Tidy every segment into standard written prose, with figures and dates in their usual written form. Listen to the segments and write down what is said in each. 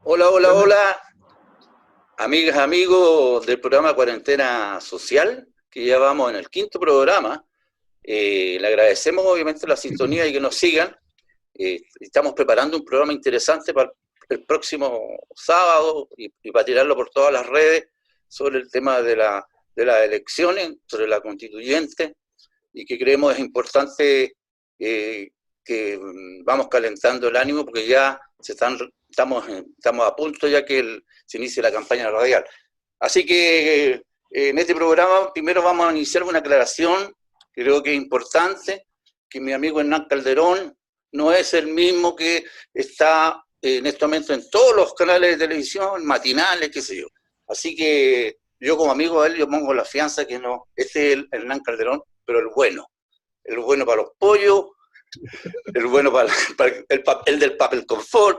Hola, hola, Buenas. hola, amigas, amigos del programa Cuarentena Social, que ya vamos en el quinto programa. Le agradecemos obviamente la sintonía y que nos sigan. Estamos preparando un programa interesante para el próximo sábado y para tirarlo por todas las redes sobre el tema de las elecciones, sobre la constituyente, y que creemos es importante que vamos calentando el ánimo porque ya estamos a punto ya que se inicie la campaña radial. Así que en este programa primero vamos a iniciar una aclaración que creo que es importante, que mi amigo Hernán Calderón no es el mismo que está en este momento en todos los canales de televisión, matinales, qué sé yo. Así que yo como amigo de él, yo pongo la fianza que no, este es el Hernán Calderón, pero el bueno para los pollos, el bueno para el del papel confort,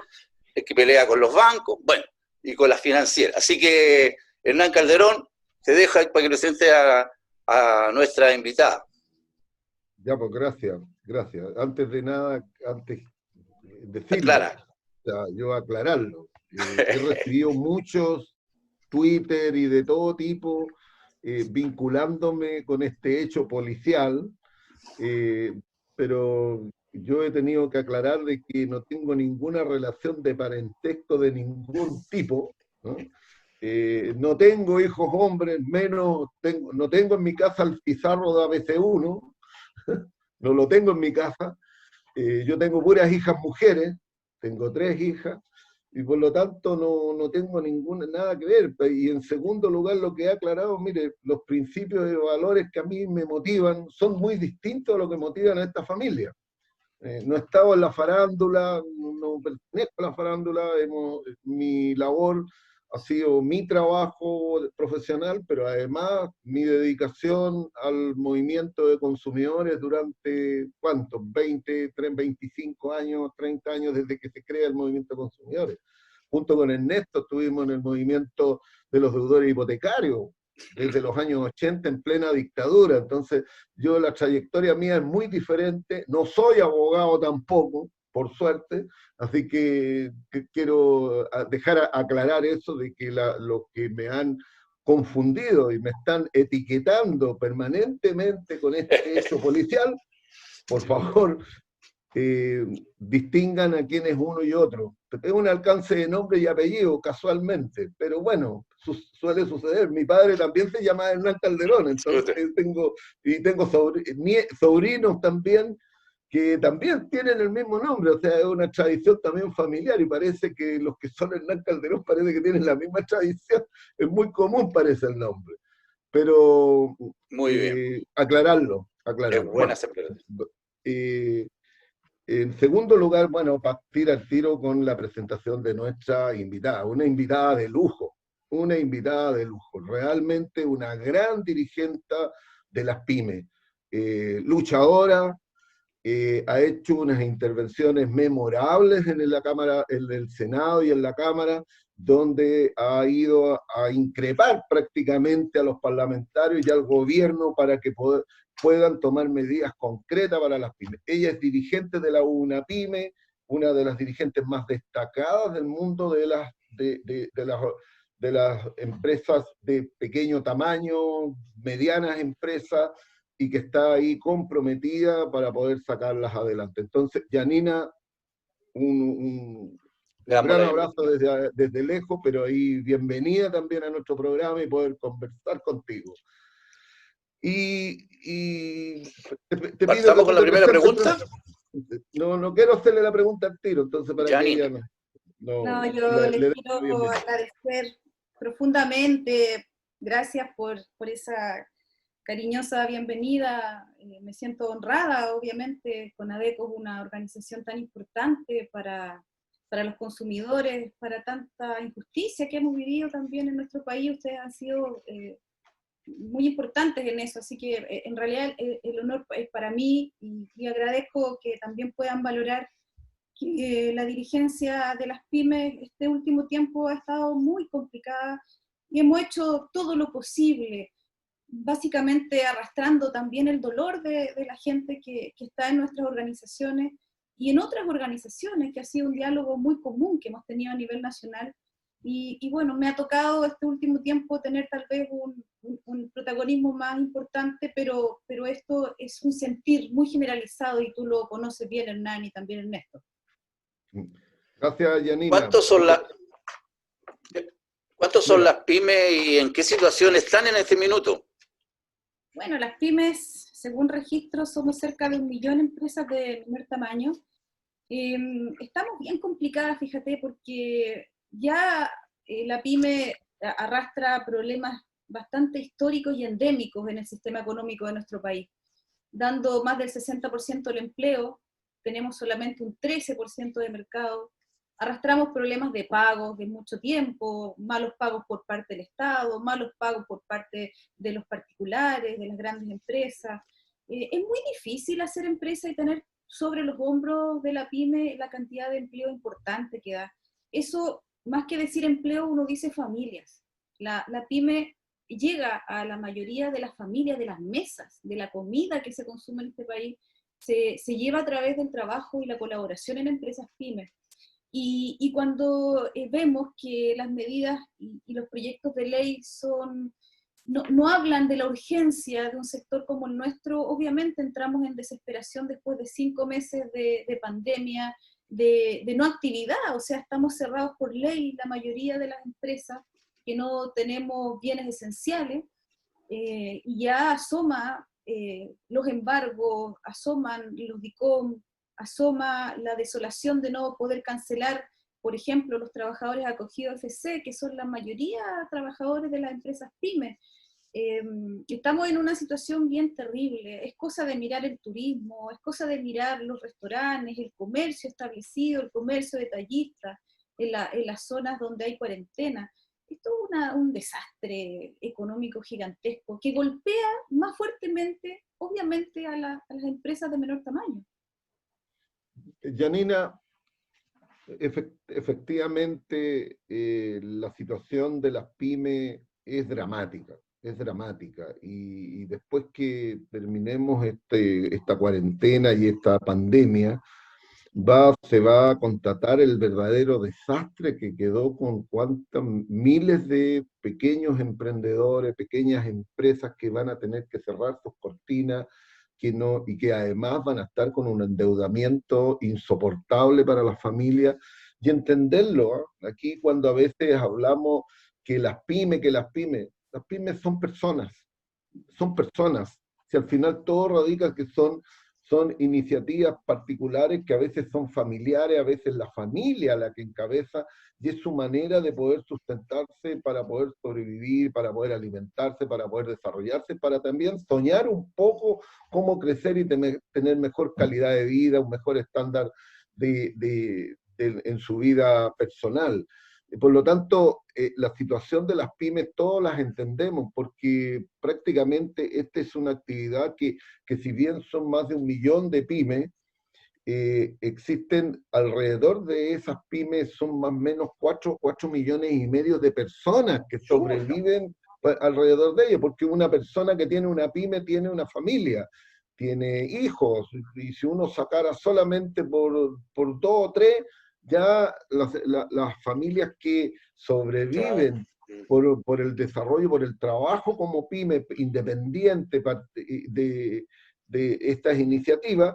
el que pelea con los bancos, bueno, y con las financieras. Así que, Hernán Calderón, te dejo ahí para que presente a nuestra invitada. Ya, pues gracias, gracias. Antes de nada, antes decirlo, Clara. o sea, yo aclararlo. He recibido muchos Twitter y de todo tipo vinculándome con este hecho policial, eh, pero yo he tenido que aclarar de que no tengo ninguna relación de parentesco de ningún tipo, ¿no? No tengo hijos hombres, menos tengo, no tengo en mi casa el pizarro de ABC1, no lo tengo en mi casa. Yo tengo puras hijas mujeres, tengo tres hijas, y por lo tanto no tengo ninguna, nada que ver. Y en segundo lugar, lo que he aclarado, mire, los principios y valores que a mí me motivan son muy distintos a lo que motivan a esta familia. No he estado en la farándula, no pertenezco a la farándula, mi labor ha sido mi trabajo profesional, pero además mi dedicación al movimiento de consumidores durante, ¿cuántos? 20, 25 años, 30 años desde que se crea el movimiento de consumidores. Junto con Ernesto estuvimos en el movimiento de los deudores hipotecarios desde los años 80 en plena dictadura. Entonces, yo la trayectoria mía es muy diferente, no soy abogado tampoco, por suerte, así que quiero dejar aclarar eso de que los que me han confundido y me están etiquetando permanentemente con este hecho policial, por favor, distingan a quién es uno y otro. Es un alcance de nombre y apellido, casualmente, pero bueno, suele suceder. Mi padre también se llama Hernán Calderón, entonces tengo sobrinos también que también tienen el mismo nombre, o sea, es una tradición también familiar y parece que los que son Hernán Calderón parece que tienen la misma tradición, es muy común parece el nombre, pero Muy bien, aclararlo. es buena Bueno, esa pregunta. eh, en segundo lugar, bueno, partir al tiro con la presentación de nuestra invitada, una invitada de lujo, realmente una gran dirigente de las pymes, luchadora, ha hecho unas intervenciones memorables en la Cámara, en el Senado y en la Cámara, donde ha ido a increpar prácticamente a los parlamentarios y al gobierno para que puedan tomar medidas concretas para las pymes. Ella es dirigente de la UNAPYME, una de las dirigentes más destacadas del mundo de las empresas de pequeño tamaño, medianas empresas, y que está ahí comprometida para poder sacarlas adelante. Entonces, Janina, Le un damos gran la abrazo bienvenida. desde lejos, pero ahí bienvenida también a nuestro programa y poder conversar contigo. Te pido que Partamos tú con la te primera presentes pregunta. primero. No quiero hacerle la pregunta al tiro, entonces para que ella Janine, no No, yo les le dé la quiero bienvenida. agradecer profundamente. Gracias por esa cariñosa bienvenida. Me siento honrada, obviamente. CONADECO es una organización tan importante para los consumidores, para tanta injusticia que hemos vivido también en nuestro país. Ustedes han sido muy importantes en eso, así que en realidad el honor es para mí y agradezco que también puedan valorar que la dirigencia de las pymes este último tiempo ha estado muy complicada y hemos hecho todo lo posible, básicamente arrastrando también el dolor de la gente que está en nuestras organizaciones y en otras organizaciones, que ha sido un diálogo muy común que hemos tenido a nivel nacional. Y bueno, me ha tocado este último tiempo tener tal vez un protagonismo más importante, pero esto es un sentir muy generalizado y tú lo conoces bien, Hernán, y también Ernesto. Gracias, Janina. ¿Cuántos son las pymes y en qué situación están en este minuto? Bueno, las pymes, según registros, somos cerca de 1 millón de empresas de menor tamaño. Estamos bien complicadas, fíjate, porque ya la pyme arrastra problemas bastante históricos y endémicos en el sistema económico de nuestro país. Dando más del 60% del empleo, tenemos solamente un 13% de mercado, arrastramos problemas de pagos de mucho tiempo, malos pagos por parte del Estado, malos pagos por parte de los particulares, de las grandes empresas. Es muy difícil hacer empresa y tener sobre los hombros de la pyme la cantidad de empleo importante que da. Eso, más que decir empleo, uno dice familias. La pyme llega a la mayoría de las familias, de las mesas, de la comida que se consume en este país, se lleva a través del trabajo y la colaboración en empresas pymes. Y cuando vemos que las medidas y los proyectos de ley no hablan de la urgencia de un sector como el nuestro, obviamente entramos en desesperación después de 5 meses de pandemia, de no actividad, o sea, estamos cerrados por ley la mayoría de las empresas, que no tenemos bienes esenciales, y ya asoma los embargos, asoman los DICOM, asoma la desolación de no poder cancelar, por ejemplo, los trabajadores acogidos FC, que son la mayoría trabajadores de las empresas pymes. Estamos en una situación bien terrible, es cosa de mirar el turismo, es cosa de mirar los restaurantes, el comercio establecido, el comercio detallista, en las zonas donde hay cuarentena. Esto es un desastre económico gigantesco que golpea más fuertemente, obviamente, a las empresas de menor tamaño. Janina, efectivamente la situación de las pymes es dramática, y después que terminemos esta cuarentena y esta pandemia, se va a constatar el verdadero desastre que quedó con cuántos miles de pequeños emprendedores, pequeñas empresas que van a tener que cerrar sus cortinas, y que además van a estar con un endeudamiento insoportable para las familias, y entenderlo, ¿eh? Aquí cuando a veces hablamos que las pymes son personas, si al final todo radica que son iniciativas particulares que a veces son familiares, a veces la familia la que encabeza, y es su manera de poder sustentarse para poder sobrevivir, para poder alimentarse, para poder desarrollarse, para también soñar un poco cómo crecer y tener mejor calidad de vida, un mejor estándar en su vida personal. Por lo tanto, la situación de las pymes todos las entendemos, porque prácticamente esta es una actividad que si bien son más de 1 millón de pymes, existen alrededor de esas pymes, son más o menos 4 millones y medio de personas que sobreviven alrededor de ellas, porque una persona que tiene una pyme tiene una familia, tiene hijos, y si uno sacara solamente por 2 o 3, ya las familias que sobreviven por el desarrollo, por el trabajo como pyme independiente de estas iniciativas,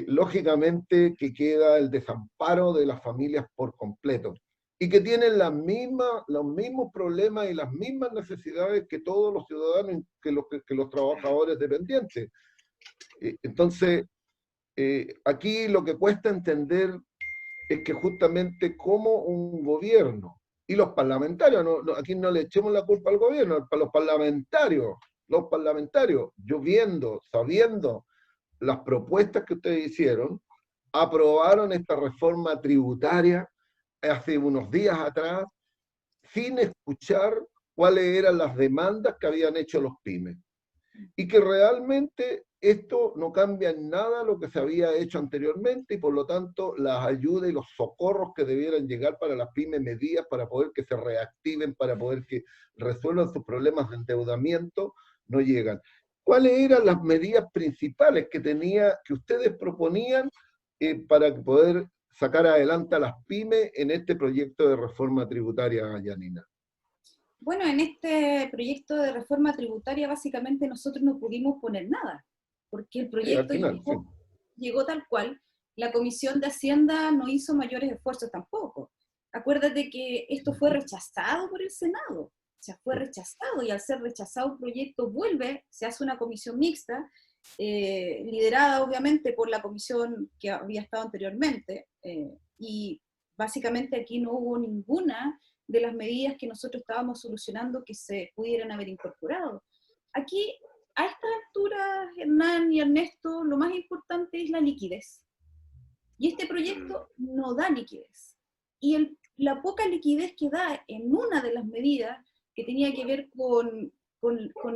lógicamente que queda el desamparo de las familias por completo, y que tienen los mismos problemas y las mismas necesidades que todos los ciudadanos, que los trabajadores dependientes. Entonces, aquí lo que cuesta entender es que justamente como un gobierno, y los parlamentarios, aquí no le echemos la culpa al gobierno, para los parlamentarios, sabiendo las propuestas que ustedes hicieron, aprobaron esta reforma tributaria hace unos días atrás, sin escuchar cuáles eran las demandas que habían hecho los pymes. Y que realmente esto no cambia en nada lo que se había hecho anteriormente, y por lo tanto las ayudas y los socorros que debieran llegar para las pymes medidas para poder que se reactiven, para poder que resuelvan sus problemas de endeudamiento, no llegan. ¿Cuáles eran las medidas principales que ustedes proponían para poder sacar adelante a las pymes en este proyecto de reforma tributaria, Yanina? Bueno, en este proyecto de reforma tributaria básicamente nosotros no pudimos poner nada, porque el Al proyecto final, sí. llegó tal cual. La Comisión de Hacienda no hizo mayores esfuerzos tampoco. Acuérdate que esto fue rechazado por el Senado, o sea, fue rechazado, y al ser rechazado el proyecto vuelve, se hace una comisión mixta, liderada obviamente por la comisión que había estado anteriormente, y básicamente aquí no hubo ninguna de las medidas que nosotros estábamos solucionando que se pudieran haber incorporado. Aquí, a estas alturas, Hernán y Ernesto, lo más importante es la liquidez. Y este proyecto no da liquidez. Y la poca liquidez que da en una de las medidas, que tenía que ver con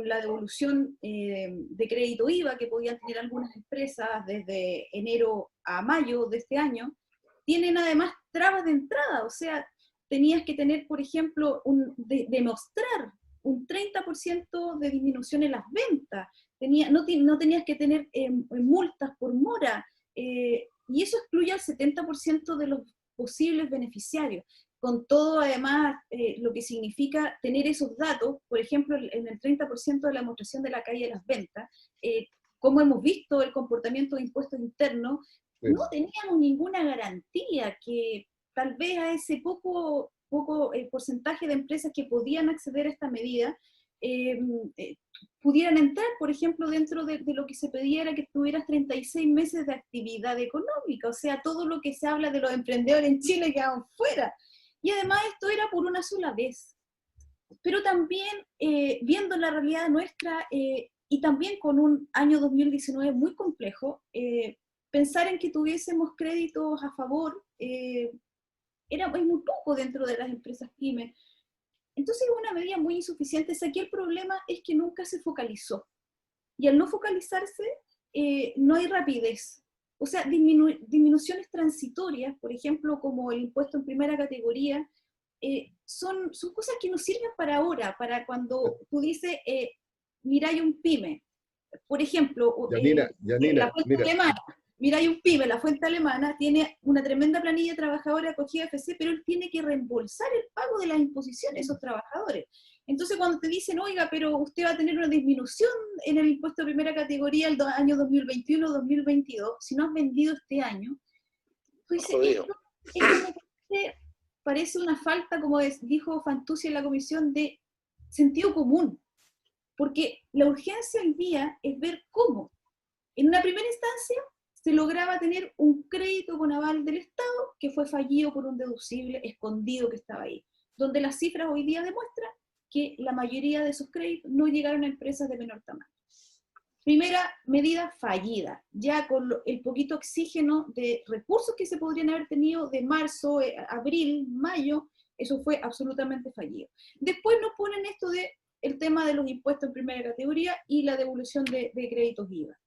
la devolución de crédito IVA que podían tener algunas empresas desde enero a mayo de este año, tienen además trabas de entrada, o sea, tenías que tener, por ejemplo, demostrar un 30% de disminución en las ventas, no tenías que tener multas por mora, y eso excluye al 70% de los posibles beneficiarios, con todo además lo que significa tener esos datos, por ejemplo, en el 30% de la demostración de la caída de las ventas, como hemos visto el comportamiento de impuestos internos, sí. No teníamos ninguna garantía que tal vez a ese poco porcentaje de empresas que podían acceder a esta medida pudieran entrar, por ejemplo, dentro de lo que se pedía era que tuvieras 36 meses de actividad económica, o sea, todo lo que se habla de los emprendedores en Chile quedaban fuera. Y además esto era por una sola vez. Pero también, viendo la realidad nuestra, y también con un año 2019 muy complejo, pensar en que tuviésemos créditos a favor es muy poco dentro de las empresas pymes. Entonces es una medida muy insuficiente. Aquí el problema es que nunca se focalizó. Y al no focalizarse, no hay rapidez. O sea, disminuciones transitorias, por ejemplo, como el impuesto en primera categoría, son cosas que nos sirven para ahora, para cuando tú dices, mira, hay un pyme. Por ejemplo, Yanina, la fuente alemana. Mira, hay un pyme, la fuente alemana, tiene una tremenda planilla de trabajadores acogida FC, pero él tiene que reembolsar el pago de las imposiciones a esos trabajadores. Entonces cuando te dicen, oiga, pero usted va a tener una disminución en el impuesto de primera categoría el año 2021-2022, si no has vendido este año, tú dices, esto parece una falta, como dijo Fantuzzi en la comisión, de sentido común. Porque la urgencia hoy día es ver cómo, en una primera instancia, se lograba tener un crédito con aval del Estado que fue fallido por un deducible escondido que estaba ahí, donde las cifras hoy día demuestran que la mayoría de esos créditos no llegaron a empresas de menor tamaño. Primera medida fallida, ya con el poquito oxígeno de recursos que se podrían haber tenido de marzo, abril, mayo, eso fue absolutamente fallido. Después nos ponen esto de el tema de los impuestos en primera categoría y la devolución de créditos IVA.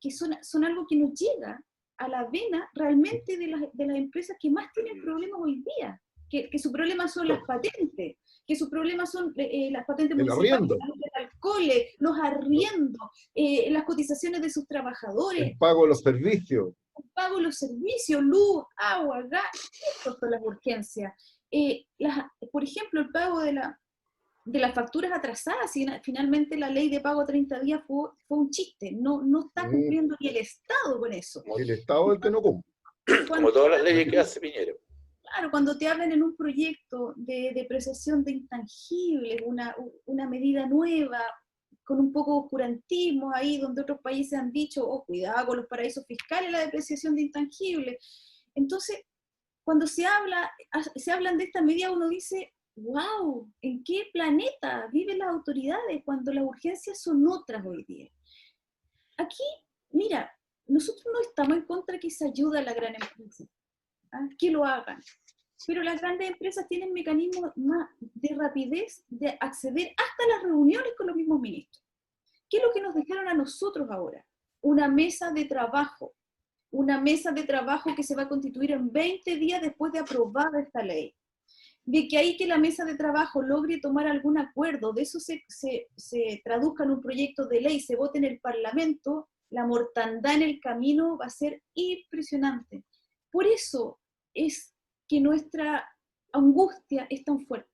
Que son algo que nos llega a la vena realmente de las empresas que más tienen problemas hoy día, que su problema son las patentes, que su problema son las patentes municipales, los alcoholes, los arriendos, las cotizaciones de sus trabajadores, el pago de los servicios. El pago de los servicios, luz, agua, gas, estas son las urgencias. Por ejemplo, el pago de las facturas atrasadas, y finalmente la ley de pago a 30 días fue un chiste, no está cumpliendo ni el Estado con eso. El Estado es el que no cumple. Como todas las leyes que hace Piñera. Claro, cuando te hablan en un proyecto de depreciación de intangibles, una medida nueva, con un poco de oscurantismo ahí, donde otros países han dicho, oh, cuidado con los paraísos fiscales, la depreciación de intangibles. Entonces, cuando se hablan de esta medida, uno dice, wow, ¿en qué planeta viven las autoridades cuando las urgencias son otras hoy día? Aquí, mira, nosotros no estamos en contra que se ayude a la gran empresa, que lo hagan, pero las grandes empresas tienen mecanismos más de rapidez de acceder hasta las reuniones con los mismos ministros. ¿Qué es lo que nos dejaron a nosotros ahora? Una mesa de trabajo que se va a constituir en 20 días después de aprobada esta ley. De que ahí que la mesa de trabajo logre tomar algún acuerdo, de eso se traduzca en un proyecto de ley, se vote en el Parlamento, la mortandad en el camino va a ser impresionante. Por eso es que nuestra angustia es tan fuerte.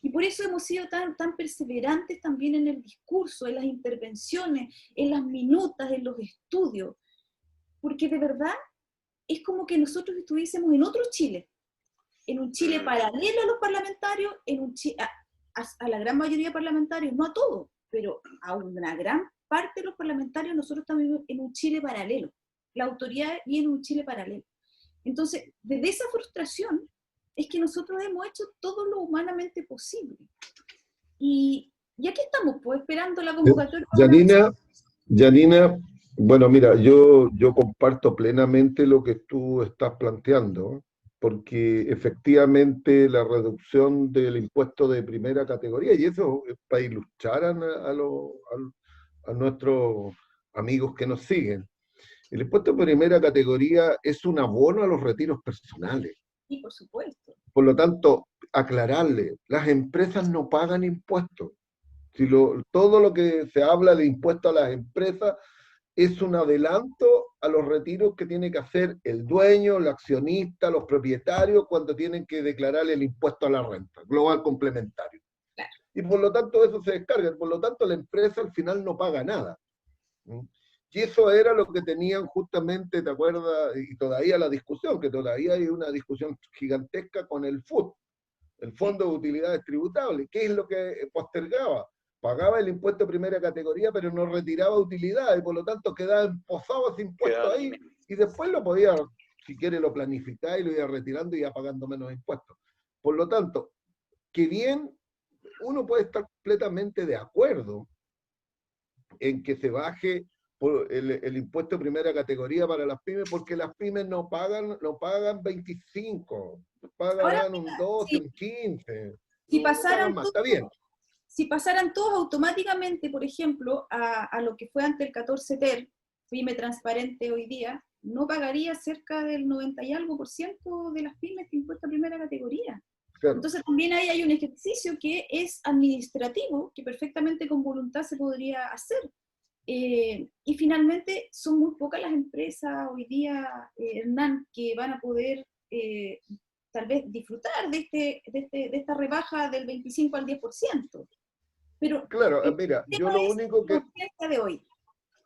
Y por eso hemos sido tan perseverantes también en el discurso, en las intervenciones, en las minutas, en los estudios. Porque de verdad es como que nosotros estuviésemos en otro Chile, en un Chile paralelo a los parlamentarios, en un Chile, a la gran mayoría de parlamentarios, no a todos, pero a una gran parte de los parlamentarios nosotros estamos en un Chile paralelo. La autoridad viene en un Chile paralelo. Entonces, desde esa frustración es que nosotros hemos hecho todo lo humanamente posible. Y aquí estamos, pues, esperando la convocatoria. Yanina, bueno, mira, yo comparto plenamente lo que tú estás planteando, porque efectivamente la reducción del impuesto de primera categoría, y eso es para ilustrar a nuestros amigos que nos siguen, el impuesto de primera categoría es un abono a los retiros personales. Sí, por supuesto. Por lo tanto, aclararle, las empresas no pagan impuestos. Todo lo que se habla de impuesto a las empresas es un adelanto a los retiros que tiene que hacer el dueño, el accionista, los propietarios cuando tienen que declarar el impuesto a la renta, global complementario. Claro. Y por lo tanto eso se descarga, por lo tanto la empresa al final no paga nada. Y eso era lo que tenían justamente, ¿te acuerdas? Y todavía la discusión, que todavía hay una discusión gigantesca con el FUT, el Fondo de Utilidades Tributables. ¿Qué es lo que postergaba? Pagaba el impuesto de primera categoría, pero no retiraba utilidades, y por lo tanto quedaba emposado ese impuesto ahí, y después lo podía, si quiere, lo planificaba y lo iba retirando y iba pagando menos impuestos. Por lo tanto, que bien, uno puede estar completamente de acuerdo en que se baje el impuesto de primera categoría para las pymes, porque las pymes no pagan 25, pagan un 12, un 15. Si pasaran más, está bien. Si pasaran todos automáticamente, por ejemplo, a lo que fue ante el 14 TER, pyme transparente hoy día, no pagaría cerca del 90 y algo % de las pymes de impuesto a primera categoría. Claro. Entonces también ahí hay un ejercicio que es administrativo, que perfectamente con voluntad se podría hacer. Y finalmente son muy pocas las empresas hoy día, Hernán, que van a poder tal vez disfrutar de esta rebaja del 25 al 10%. Pero claro, mira, yo lo único que... de hoy.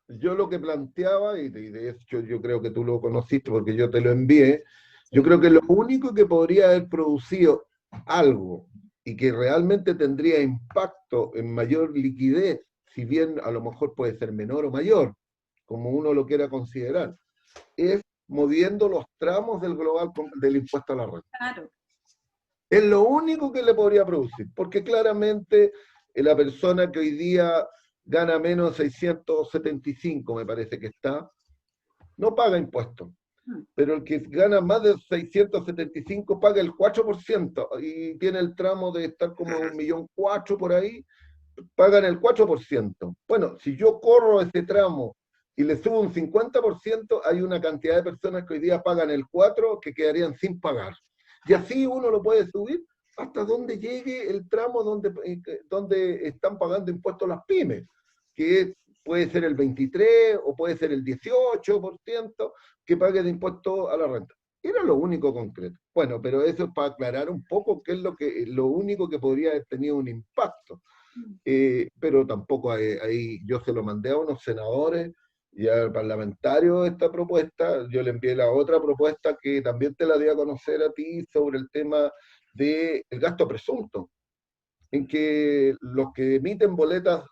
Yo lo que planteaba, y de hecho yo creo que tú lo conociste porque yo te lo envié, yo creo que lo único que podría haber producido algo y que realmente tendría impacto en mayor liquidez, si bien a lo mejor puede ser menor o mayor, como uno lo quiera considerar, es moviendo los tramos del global del impuesto a la renta. Claro. Es lo único que le podría producir, porque claramente la persona que hoy día gana menos de 675, me parece que está, no paga impuestos. Pero el que gana más de 675 paga el 4% y tiene el tramo de estar como 1,4 millones por ahí, pagan el 4%. Bueno, si yo corro ese tramo y le subo un 50%, hay una cantidad de personas que hoy día pagan el 4% que quedarían sin pagar. Y así uno lo puede subir hasta donde llegue el tramo donde están pagando impuestos las pymes, que puede ser el 23% o puede ser el 18% que pague de impuesto a la renta. Era lo único concreto. Bueno, pero eso es para aclarar un poco qué es lo único que podría haber tenido un impacto. Pero tampoco ahí yo se lo mandé a unos senadores y al parlamentario esta propuesta. Yo le envié la otra propuesta que también te la di a conocer a ti sobre el tema del gasto presunto, en que los que emiten boletas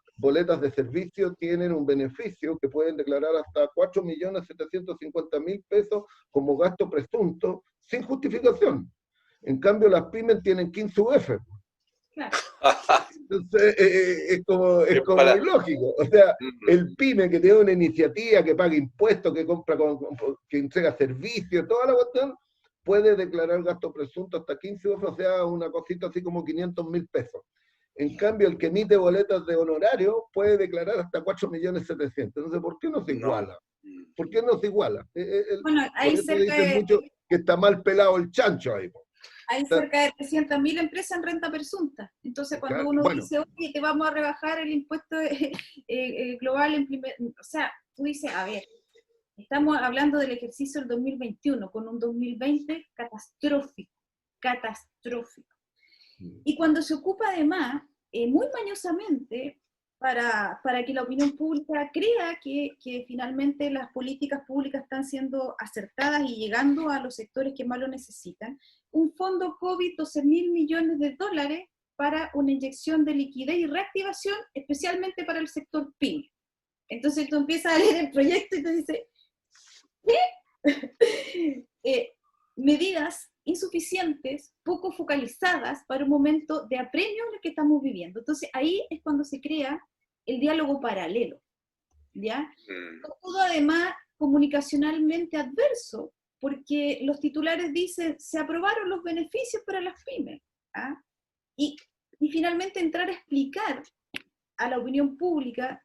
de servicio tienen un beneficio que pueden declarar hasta 4.750.000 pesos como gasto presunto sin justificación. En cambio, las pymes tienen 15 UF. Claro. Entonces, es como ilógico. O sea, el pyme que tiene una iniciativa, que paga impuestos, que compra, que entrega servicios, toda la cuestión, puede declarar gasto presunto hasta 15 UF, o sea, una cosita así como 500.000 pesos. En cambio, el que emite boletas de honorario puede declarar hasta 4.700.000. Entonces, ¿por qué no se iguala? ¿Por qué no se iguala? Bueno, ahí cerca dicen mucho que está mal pelado el chancho ahí. hay cerca de 300.000 empresas en renta presunta. Entonces, cuando uno dice, oye, te vamos a rebajar el impuesto global, o sea, tú dices, a ver, estamos hablando del ejercicio del 2021, con un 2020 catastrófico, catastrófico. Y cuando se ocupa además, muy mañosamente, para que la opinión pública crea que finalmente las políticas públicas están siendo acertadas y llegando a los sectores que más lo necesitan, un fondo COVID, 12.000 millones de dólares para una inyección de liquidez y reactivación, especialmente para el sector PYME. Entonces tú empiezas a leer el proyecto y te dices, ¿qué? Medidas insuficientes, poco focalizadas para un momento de apremio en el que estamos viviendo. Entonces ahí es cuando se crea el diálogo paralelo, ¿ya? Todo además comunicacionalmente adverso, porque los titulares dicen, se aprobaron los beneficios para las pymes, ¿ah? Y finalmente entrar a explicar a la opinión pública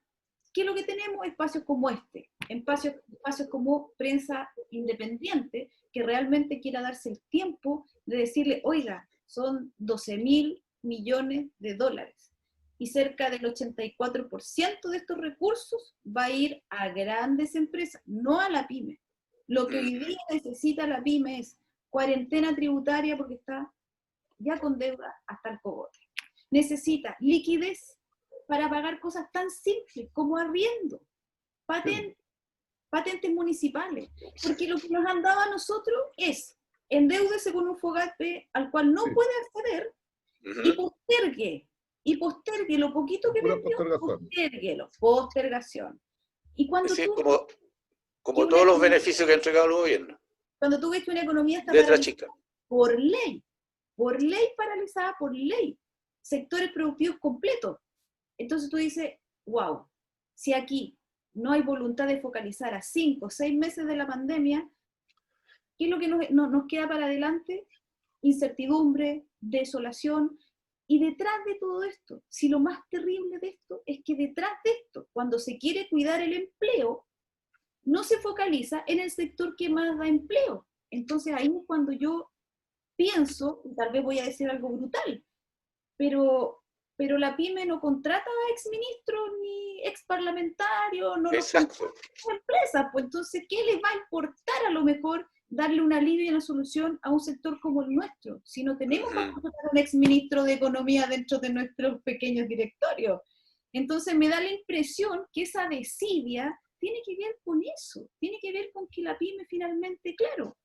que lo que tenemos es espacios como este, espacios como prensa independiente, que realmente quiera darse el tiempo de decirle, oiga, son 12.000 millones de dólares, y cerca del 84% de estos recursos va a ir a grandes empresas, no a la pyme. Lo que hoy día necesita la pyme es cuarentena tributaria porque está ya con deuda hasta el cogote. Necesita liquidez para pagar cosas tan simples como arriendo, patentes municipales, porque lo que nos han dado a nosotros es endeúdese con un FOGAPE al cual no puede acceder y postergue lo poquito que vendió, postergación. Y cuando sí, tú... como todos los beneficios que ha entregado el gobierno. Cuando tú ves que una economía está letra chica, por ley paralizada por ley, sectores productivos completos. Entonces tú dices, wow, si aquí no hay voluntad de focalizar a 5 o 6 meses de la pandemia, ¿qué es lo que nos queda para adelante? Incertidumbre, desolación, y detrás de todo esto, si lo más terrible de esto es que detrás de esto, cuando se quiere cuidar el empleo, no se focaliza en el sector que más da empleo. Entonces ahí es cuando yo pienso, y tal vez voy a decir algo brutal, pero la pyme no contrata a exministros ni exparlamentarios, no los contrata a empresas, pues entonces, ¿qué les va a importar a lo mejor darle un alivio y una solución a un sector como el nuestro? Si no tenemos para contratar a un exministro de Economía dentro de nuestros pequeños directorios. Entonces me da la impresión que esa desidia tiene que ver con eso, tiene que ver con que la pyme finalmente, claro,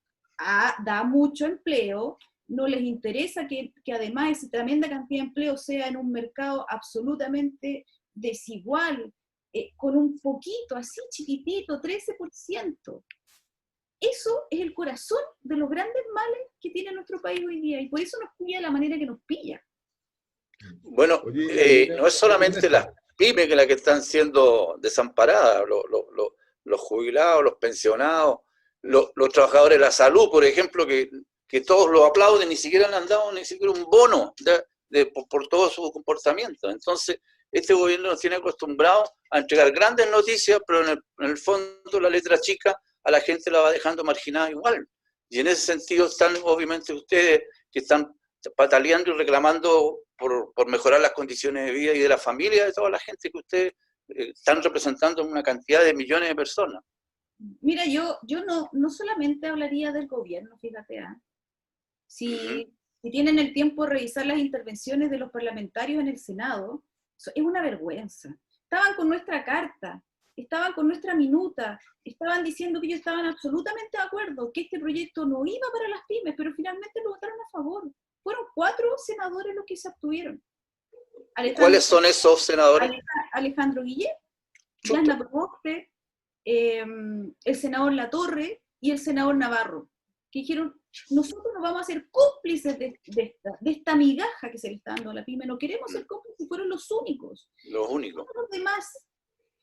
da mucho empleo, no les interesa que además esa tremenda cantidad de empleo sea en un mercado absolutamente desigual, con un poquito, así chiquitito, 13%. Eso es el corazón de los grandes males que tiene nuestro país hoy día, y por eso nos pilla de la manera que nos pilla. Bueno, no es solamente las pymes que las que están siendo desamparadas, los jubilados, los pensionados, los trabajadores de la salud, por ejemplo, que todos lo aplauden, ni siquiera le han dado ni siquiera un bono por todo su comportamiento. Entonces, este gobierno nos tiene acostumbrados a entregar grandes noticias, pero en el fondo la letra chica a la gente la va dejando marginada igual. Y en ese sentido están obviamente ustedes que están pataleando y reclamando por mejorar las condiciones de vida y de la familia de toda la gente que ustedes están representando una cantidad de millones de personas. Mira, yo no solamente hablaría del gobierno, fíjate, si tienen el tiempo de revisar las intervenciones de los parlamentarios en el Senado, es una vergüenza. Estaban con nuestra carta, estaban con nuestra minuta, estaban diciendo que ellos estaban absolutamente de acuerdo, que este proyecto no iba para las pymes, pero finalmente lo votaron a favor. Fueron 4 senadores los que se abstuvieron. ¿Cuáles son esos senadores? Alejandro Guillet, Yasna Proboste, el senador Latorre y el senador Navarro, que dijeron, nosotros no vamos a ser cómplices de esta migaja que se le está dando a la pyme, no queremos ser cómplices, fueron los únicos. Los únicos. Todos los demás,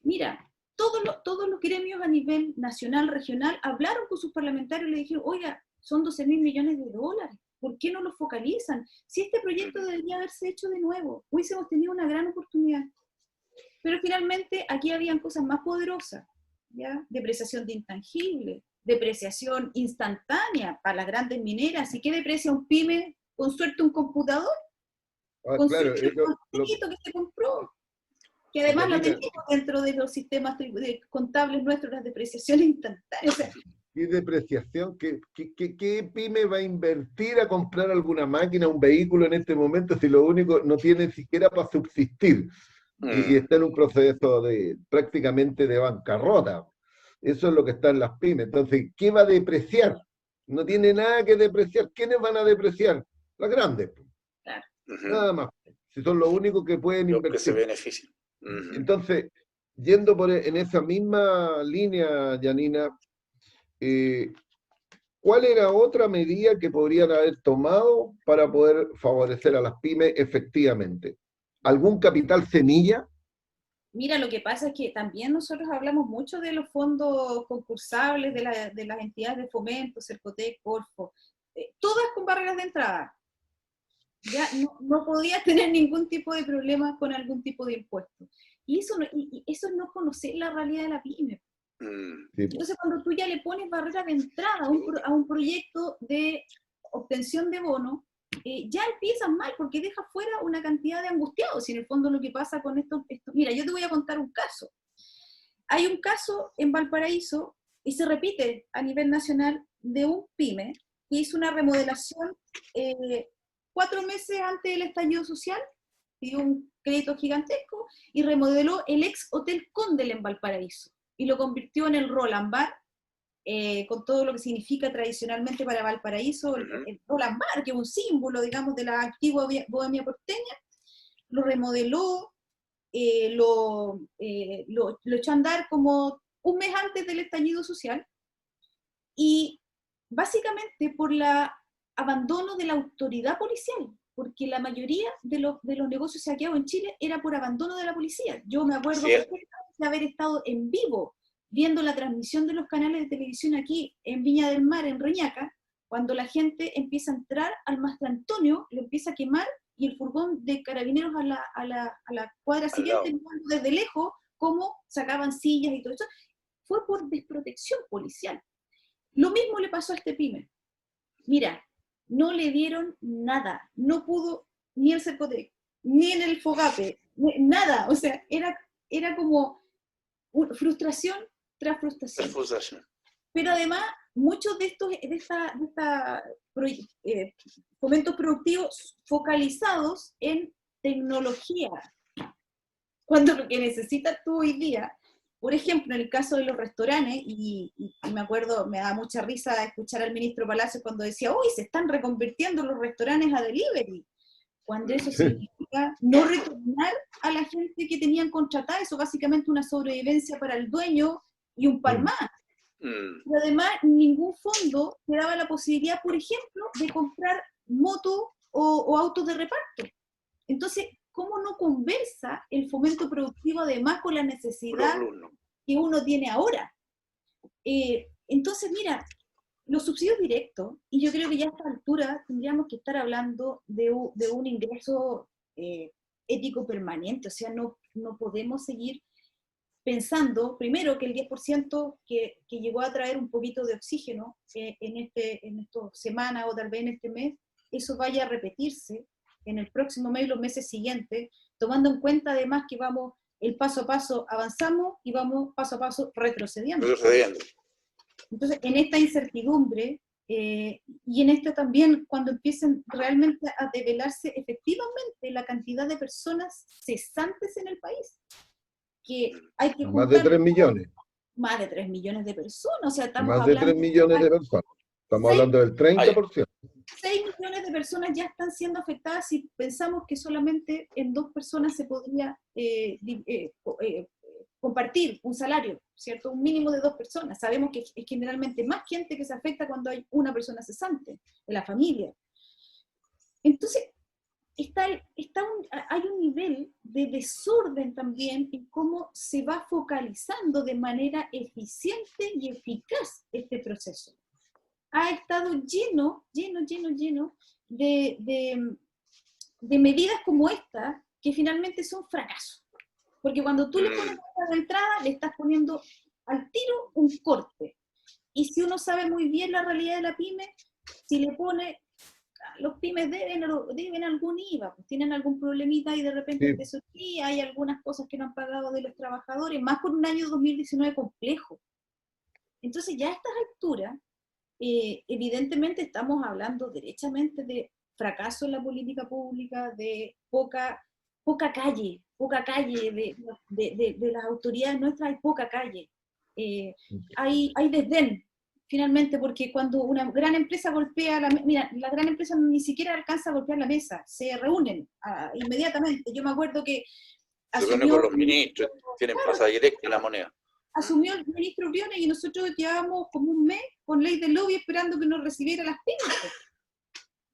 mira, todos los gremios a nivel nacional, regional, hablaron con sus parlamentarios y le dijeron, oiga, son 12.000 millones de dólares, ¿por qué no lo focalizan? Si este proyecto debería haberse hecho de nuevo, hubiésemos tenido una gran oportunidad. Pero finalmente aquí habían cosas más poderosas, ¿ya? Depreciación de intangibles, depreciación instantánea para las grandes mineras. ¿Y qué deprecia un pyme con suerte un computador, con Claro, suerte un poquito que se compró, que además lo tenemos dentro de los sistemas contables nuestros, las depreciaciones instantáneas. O sea, ¿qué depreciación? ¿Qué pyme va a invertir a comprar alguna máquina, un vehículo en este momento si lo único no tiene siquiera para subsistir? Y está en un proceso prácticamente de bancarrota. Eso es lo que está en las pymes. Entonces, ¿qué va a depreciar? No tiene nada que depreciar. ¿Quiénes van a depreciar? Las grandes. claro. Nada más. Si son los únicos que pueden Los que se invertir. benefician. Entonces, yendo en esa misma línea, Janina, ¿cuál era otra medida que podrían haber tomado para poder favorecer a las pymes efectivamente? ¿Algún capital semilla? Mira, lo que pasa es que también nosotros hablamos mucho de los fondos concursables de las entidades de fomento, Cercotec, Corfo, todas con barreras de entrada. Ya no podías tener ningún tipo de problema con algún tipo de impuesto. Y eso es no conocer la realidad de la pyme. Entonces, cuando tú ya le pones barrera de entrada a un proyecto de obtención de bono, ya empiezas mal, porque deja fuera una cantidad de angustiados. Y en el fondo lo que pasa con esto, mira, yo te voy a contar un caso. Hay un caso en Valparaíso, y se repite a nivel nacional, de un pyme que hizo una remodelación 4 meses antes del estallido social, pidió un crédito gigantesco y remodeló el ex Hotel Condel en Valparaíso y lo convirtió en el Roland Bar, con todo lo que significa tradicionalmente para Valparaíso, el Roland Bar, que es un símbolo, digamos, de la antigua bohemia porteña. Lo remodeló, lo echó a andar como un mes antes del estallido social, y básicamente por el abandono de la autoridad policial, porque la mayoría de los negocios saqueados en Chile era por abandono de la policía. Yo me acuerdo perfectamente de haber estado en vivo viendo la transmisión de los canales de televisión aquí en Viña del Mar, en Reñaca, cuando la gente empieza a entrar al Mastro Antonio, lo empieza a quemar, y el furgón de carabineros a la cuadra siguiente, mirando desde lejos cómo sacaban sillas y todo eso. Fue por desprotección policial. Lo mismo le pasó a este pyme. Mira, no le dieron nada, no pudo ni el Cercotec, ni en el Fogape, nada. O sea, era como frustración tras frustración. Pero además, muchos de estos fomentos productivos focalizados en tecnología, cuando lo que necesitas tú hoy día, por ejemplo, en el caso de los restaurantes, y me acuerdo, me da mucha risa escuchar al ministro Palacios cuando decía, uy, se están reconvirtiendo los restaurantes a delivery, cuando eso significa no retornar a la gente que tenían contratada, eso básicamente una sobrevivencia para el dueño y un par más. Pero además, ningún fondo te daba la posibilidad, por ejemplo, de comprar motos o autos de reparto. Entonces, ¿cómo no conversa el fomento productivo además con la necesidad que uno tiene ahora? Entonces, mira, los subsidios directos, y yo creo que ya a esta altura tendríamos que estar hablando de un ingreso ético permanente, o sea, no podemos seguir pensando, primero, que el 10% que llegó a traer un poquito de oxígeno en esta semana o tal vez en este mes, eso vaya a repetirse en el próximo mes y los meses siguientes, tomando en cuenta además que vamos, el paso a paso avanzamos y vamos paso a paso retrocediendo. Entonces, en esta incertidumbre, y en esto también, cuando empiecen realmente a develarse efectivamente la cantidad de personas cesantes en el país, que hay que juntar... Más de 3 millones. Más de 3 millones de personas, o sea, estamos más de 3 millones de personas. Estamos hablando del 30%. 6 millones de personas ya están siendo afectadas, y pensamos que solamente en 2 personas se podría compartir un salario, ¿cierto? Un mínimo de 2 personas. Sabemos que es generalmente más gente que se afecta cuando hay una persona cesante de la familia. Entonces, hay un nivel de desorden también en cómo se va focalizando de manera eficiente y eficaz este proceso. Ha estado lleno de medidas como esta, que finalmente son fracasos. Porque cuando tú le pones la entrada, le estás poniendo al tiro un corte. Y si uno sabe muy bien la realidad de la pyme, si le pone los pymes deben algún IVA, pues tienen algún problemita y de repente Sí. en tesorería hay algunas cosas que no han pagado de los trabajadores, más por un año 2019 complejo. Entonces ya a estas alturas, evidentemente estamos hablando derechamente de fracaso en la política pública, de poca calle de las autoridades nuestras, hay poca calle. Hay desdén, finalmente, porque cuando una gran empresa golpea mira, la gran empresa ni siquiera alcanza a golpear la mesa, se reúnen inmediatamente. Yo me acuerdo que Se reúne con los ministros, tienen pasada directa en la moneda. asumió el ministro Briones y nosotros llevábamos como un mes con ley del lobby esperando que nos recibiera las pymes.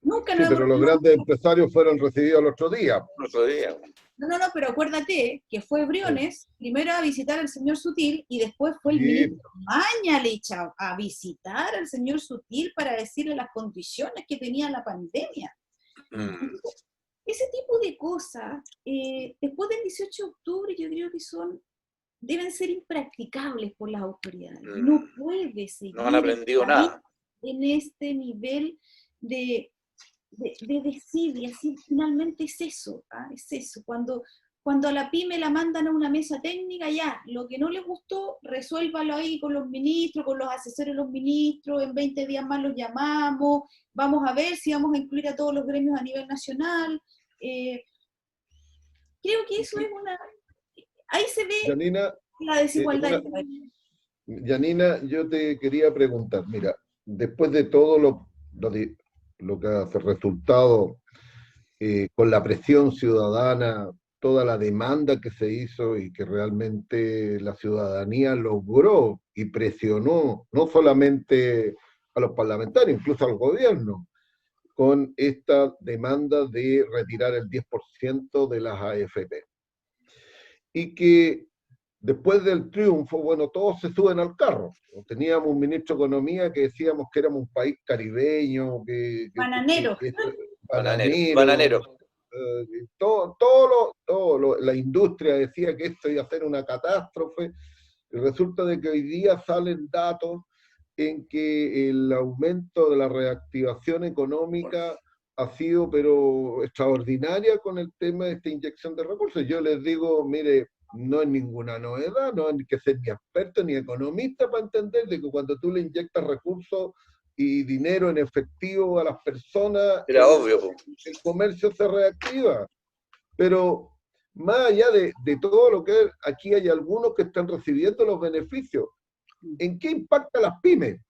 Nunca Sí, nos pero los grandes empresarios fueron recibidos el otro día. Otro día. No, pero acuérdate que fue Briones primero a visitar al señor Sutil y después fue el Sí. ministro Mañalich a visitar al señor Sutil para decirle las condiciones que tenía la pandemia. Ese tipo de cosas, después del 18 de octubre, yo creo que deben ser impracticables por las autoridades. No puede seguir No han aprendido nada. en este nivel de desidia, así finalmente es eso, es eso. Cuando a la pyme la mandan a una mesa técnica, ya, lo que no les gustó, resuélvalo ahí con los ministros, con los asesores de los ministros, en 20 días más los llamamos, vamos a ver si vamos a incluir a todos los gremios a nivel nacional. Creo que eso es ahí se ve Janina, la desigualdad. Janina, yo te quería preguntar, mira, después de todo lo que ha resultado con la presión ciudadana, toda la demanda que se hizo y que realmente la ciudadanía logró y presionó, no solamente a los parlamentarios, incluso al gobierno, con esta demanda de retirar el 10% de las AFP. Y que después del triunfo, bueno, todos se suben al carro. Teníamos un ministro de Economía que decíamos que éramos un país caribeño, Bananero. Bananero. La industria decía que esto iba a ser una catástrofe. Y resulta de que hoy día salen datos en que el aumento de la reactivación económica ha sido pero extraordinaria con el tema de esta inyección de recursos. Yo les digo, mire, no es ninguna novedad, no hay que ser ni experto ni economista para entender de que cuando tú le inyectas recursos y dinero en efectivo a las personas, era obvio. El comercio se reactiva. Pero más allá de todo lo que es, aquí hay algunos que están recibiendo los beneficios. ¿En qué impacta las pymes?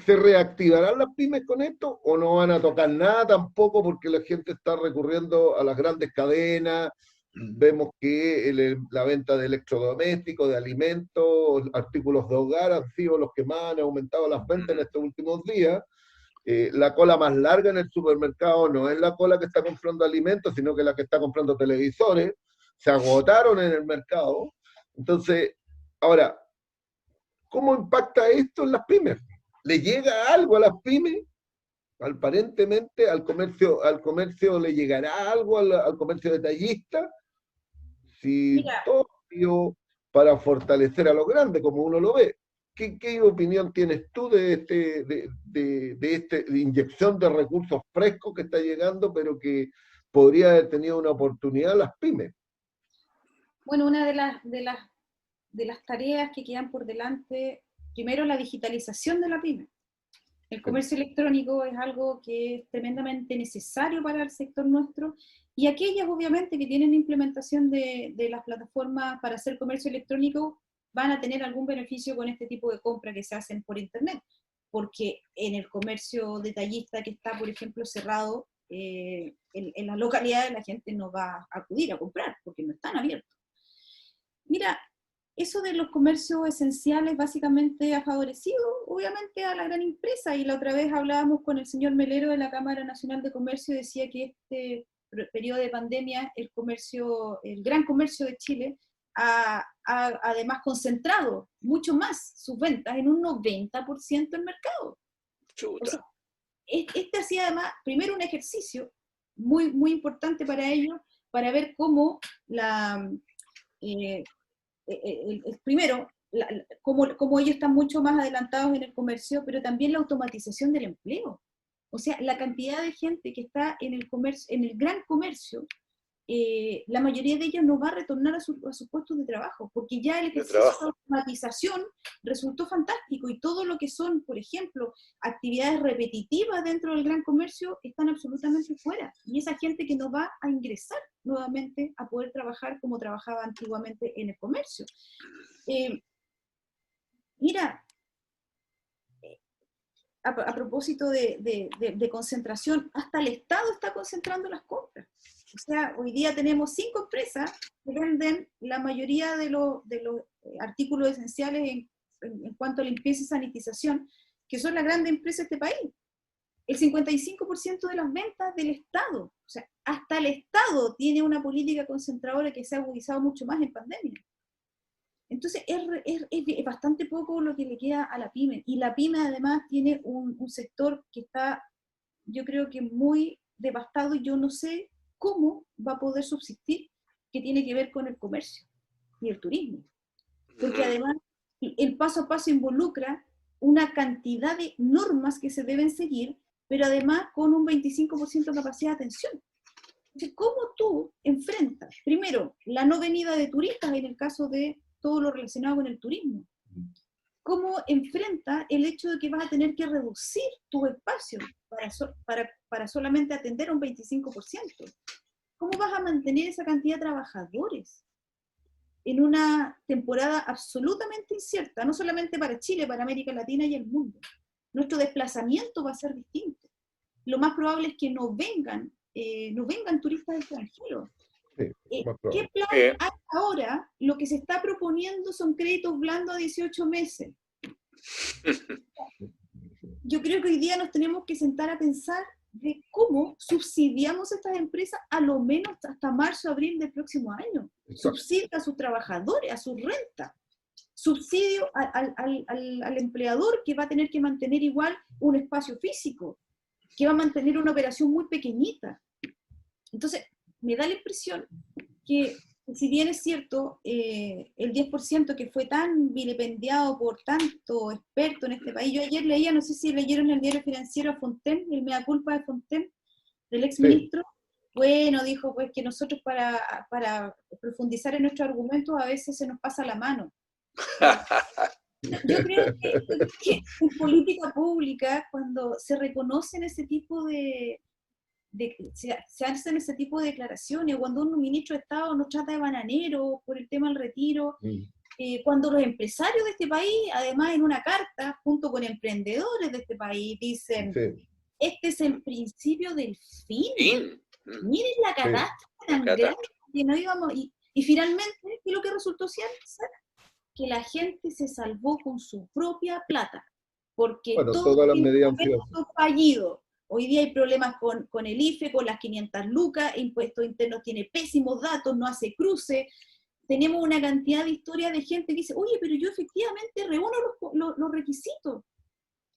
¿Se reactivarán las pymes con esto o no van a tocar nada tampoco porque la gente está recurriendo a las grandes cadenas? Vemos que la venta de electrodomésticos, de alimentos, artículos de hogar han sido los que más han aumentado las ventas en estos últimos días. La cola más larga en el supermercado no es la cola que está comprando alimentos, sino que la que está comprando televisores. Se agotaron en el mercado. Entonces, ahora, ¿cómo impacta esto en las pymes? ¿Le llega algo a las pymes? Aparentemente al comercio le llegará algo al comercio detallista. Si todo para fortalecer a los grandes, como uno lo ve. ¿Qué opinión tienes tú de esta inyección de recursos frescos que está llegando, pero que podría haber tenido una oportunidad las pymes? Bueno, una de las tareas que quedan por delante, primero la digitalización de la pyme. El comercio electrónico es algo que es tremendamente necesario para el sector nuestro, y aquellas obviamente que tienen implementación de las plataformas para hacer comercio electrónico van a tener algún beneficio con este tipo de compras que se hacen por internet, porque en el comercio detallista que está, por ejemplo, cerrado, en las localidades la gente no va a acudir a comprar porque no están abiertos. Mira, eso de los comercios esenciales básicamente ha favorecido obviamente a la gran empresa, y la otra vez hablábamos con el señor Melero de la Cámara Nacional de Comercio y decía que este periodo de pandemia el gran comercio de Chile ha además concentrado mucho más sus ventas en un 90% del mercado. O sea, este hacía además primero un ejercicio muy, muy importante para ellos, para ver cómo primero, como ellos están mucho más adelantados en el comercio, pero también la automatización del empleo. O sea, la cantidad de gente que está en el comercio, en el gran comercio, la mayoría de ellos no va a retornar a sus puestos de trabajo, porque ya el ejercicio de automatización resultó fantástico, y todo lo que son, por ejemplo, actividades repetitivas dentro del gran comercio están absolutamente fuera, y esa gente que no va a ingresar nuevamente a poder trabajar como trabajaba antiguamente en el comercio. Mira, a propósito de concentración, hasta el Estado está concentrando las compras. O sea, hoy día tenemos 5 empresas que venden la mayoría de los artículos esenciales en cuanto a limpieza y sanitización, que son las grandes empresas de este país. El 55% de las ventas del Estado. O sea, hasta el Estado tiene una política concentradora que se ha agudizado mucho más en pandemia. Entonces es bastante poco lo que le queda a la pyme, y la pyme además tiene un sector que está, yo creo que muy devastado, y yo no sé cómo va a poder subsistir, que tiene que ver con el comercio y el turismo. Porque además el paso a paso involucra una cantidad de normas que se deben seguir, pero además con un 25% de capacidad de atención. Entonces, ¿cómo tú enfrentas, primero, la no venida de turistas en el caso de todo lo relacionado con el turismo? ¿Cómo enfrenta el hecho de que vas a tener que reducir tu espacio para solamente atender a un 25%? ¿Cómo vas a mantener esa cantidad de trabajadores en una temporada absolutamente incierta, no solamente para Chile, para América Latina y el mundo? Nuestro desplazamiento va a ser distinto. Lo más probable es que no vengan turistas extranjeros. ¿Qué plan hay ahora? Lo que se está proponiendo son créditos blandos a 18 meses. Yo creo que hoy día nos tenemos que sentar a pensar de cómo subsidiamos a estas empresas a lo menos hasta marzo, abril del próximo año. Subsidia a sus trabajadores, a su renta. Subsidio al empleador, que va a tener que mantener igual un espacio físico, que va a mantener una operación muy pequeñita. Entonces, me da la impresión que, si bien es cierto, el 10% que fue tan vilipendiado por tanto experto en este país, yo ayer leía, no sé si leyeron en el diario financiero a Fontaine, el mea culpa de Fontaine, del exministro, bueno, dijo pues que nosotros para profundizar en nuestros argumentos a veces se nos pasa la mano. Yo creo que en política pública, cuando se reconocen ese tipo se hacen ese tipo de declaraciones, cuando un ministro de Estado nos trata de bananero por el tema del retiro, cuando los empresarios de este país, además en una carta, junto con emprendedores de este país, dicen, este es el principio del fin. Miren la catástrofe tan grande que no íbamos, y finalmente, ¿qué es lo que resultó ser? Que la gente se salvó con su propia plata, porque todas las medidas han fallido. Hoy día hay problemas con el IFE, con las 500 lucas, Impuestos Internos tiene pésimos datos, no hace cruce. Tenemos una cantidad de historias de gente que dice, oye, pero yo efectivamente reúno los requisitos.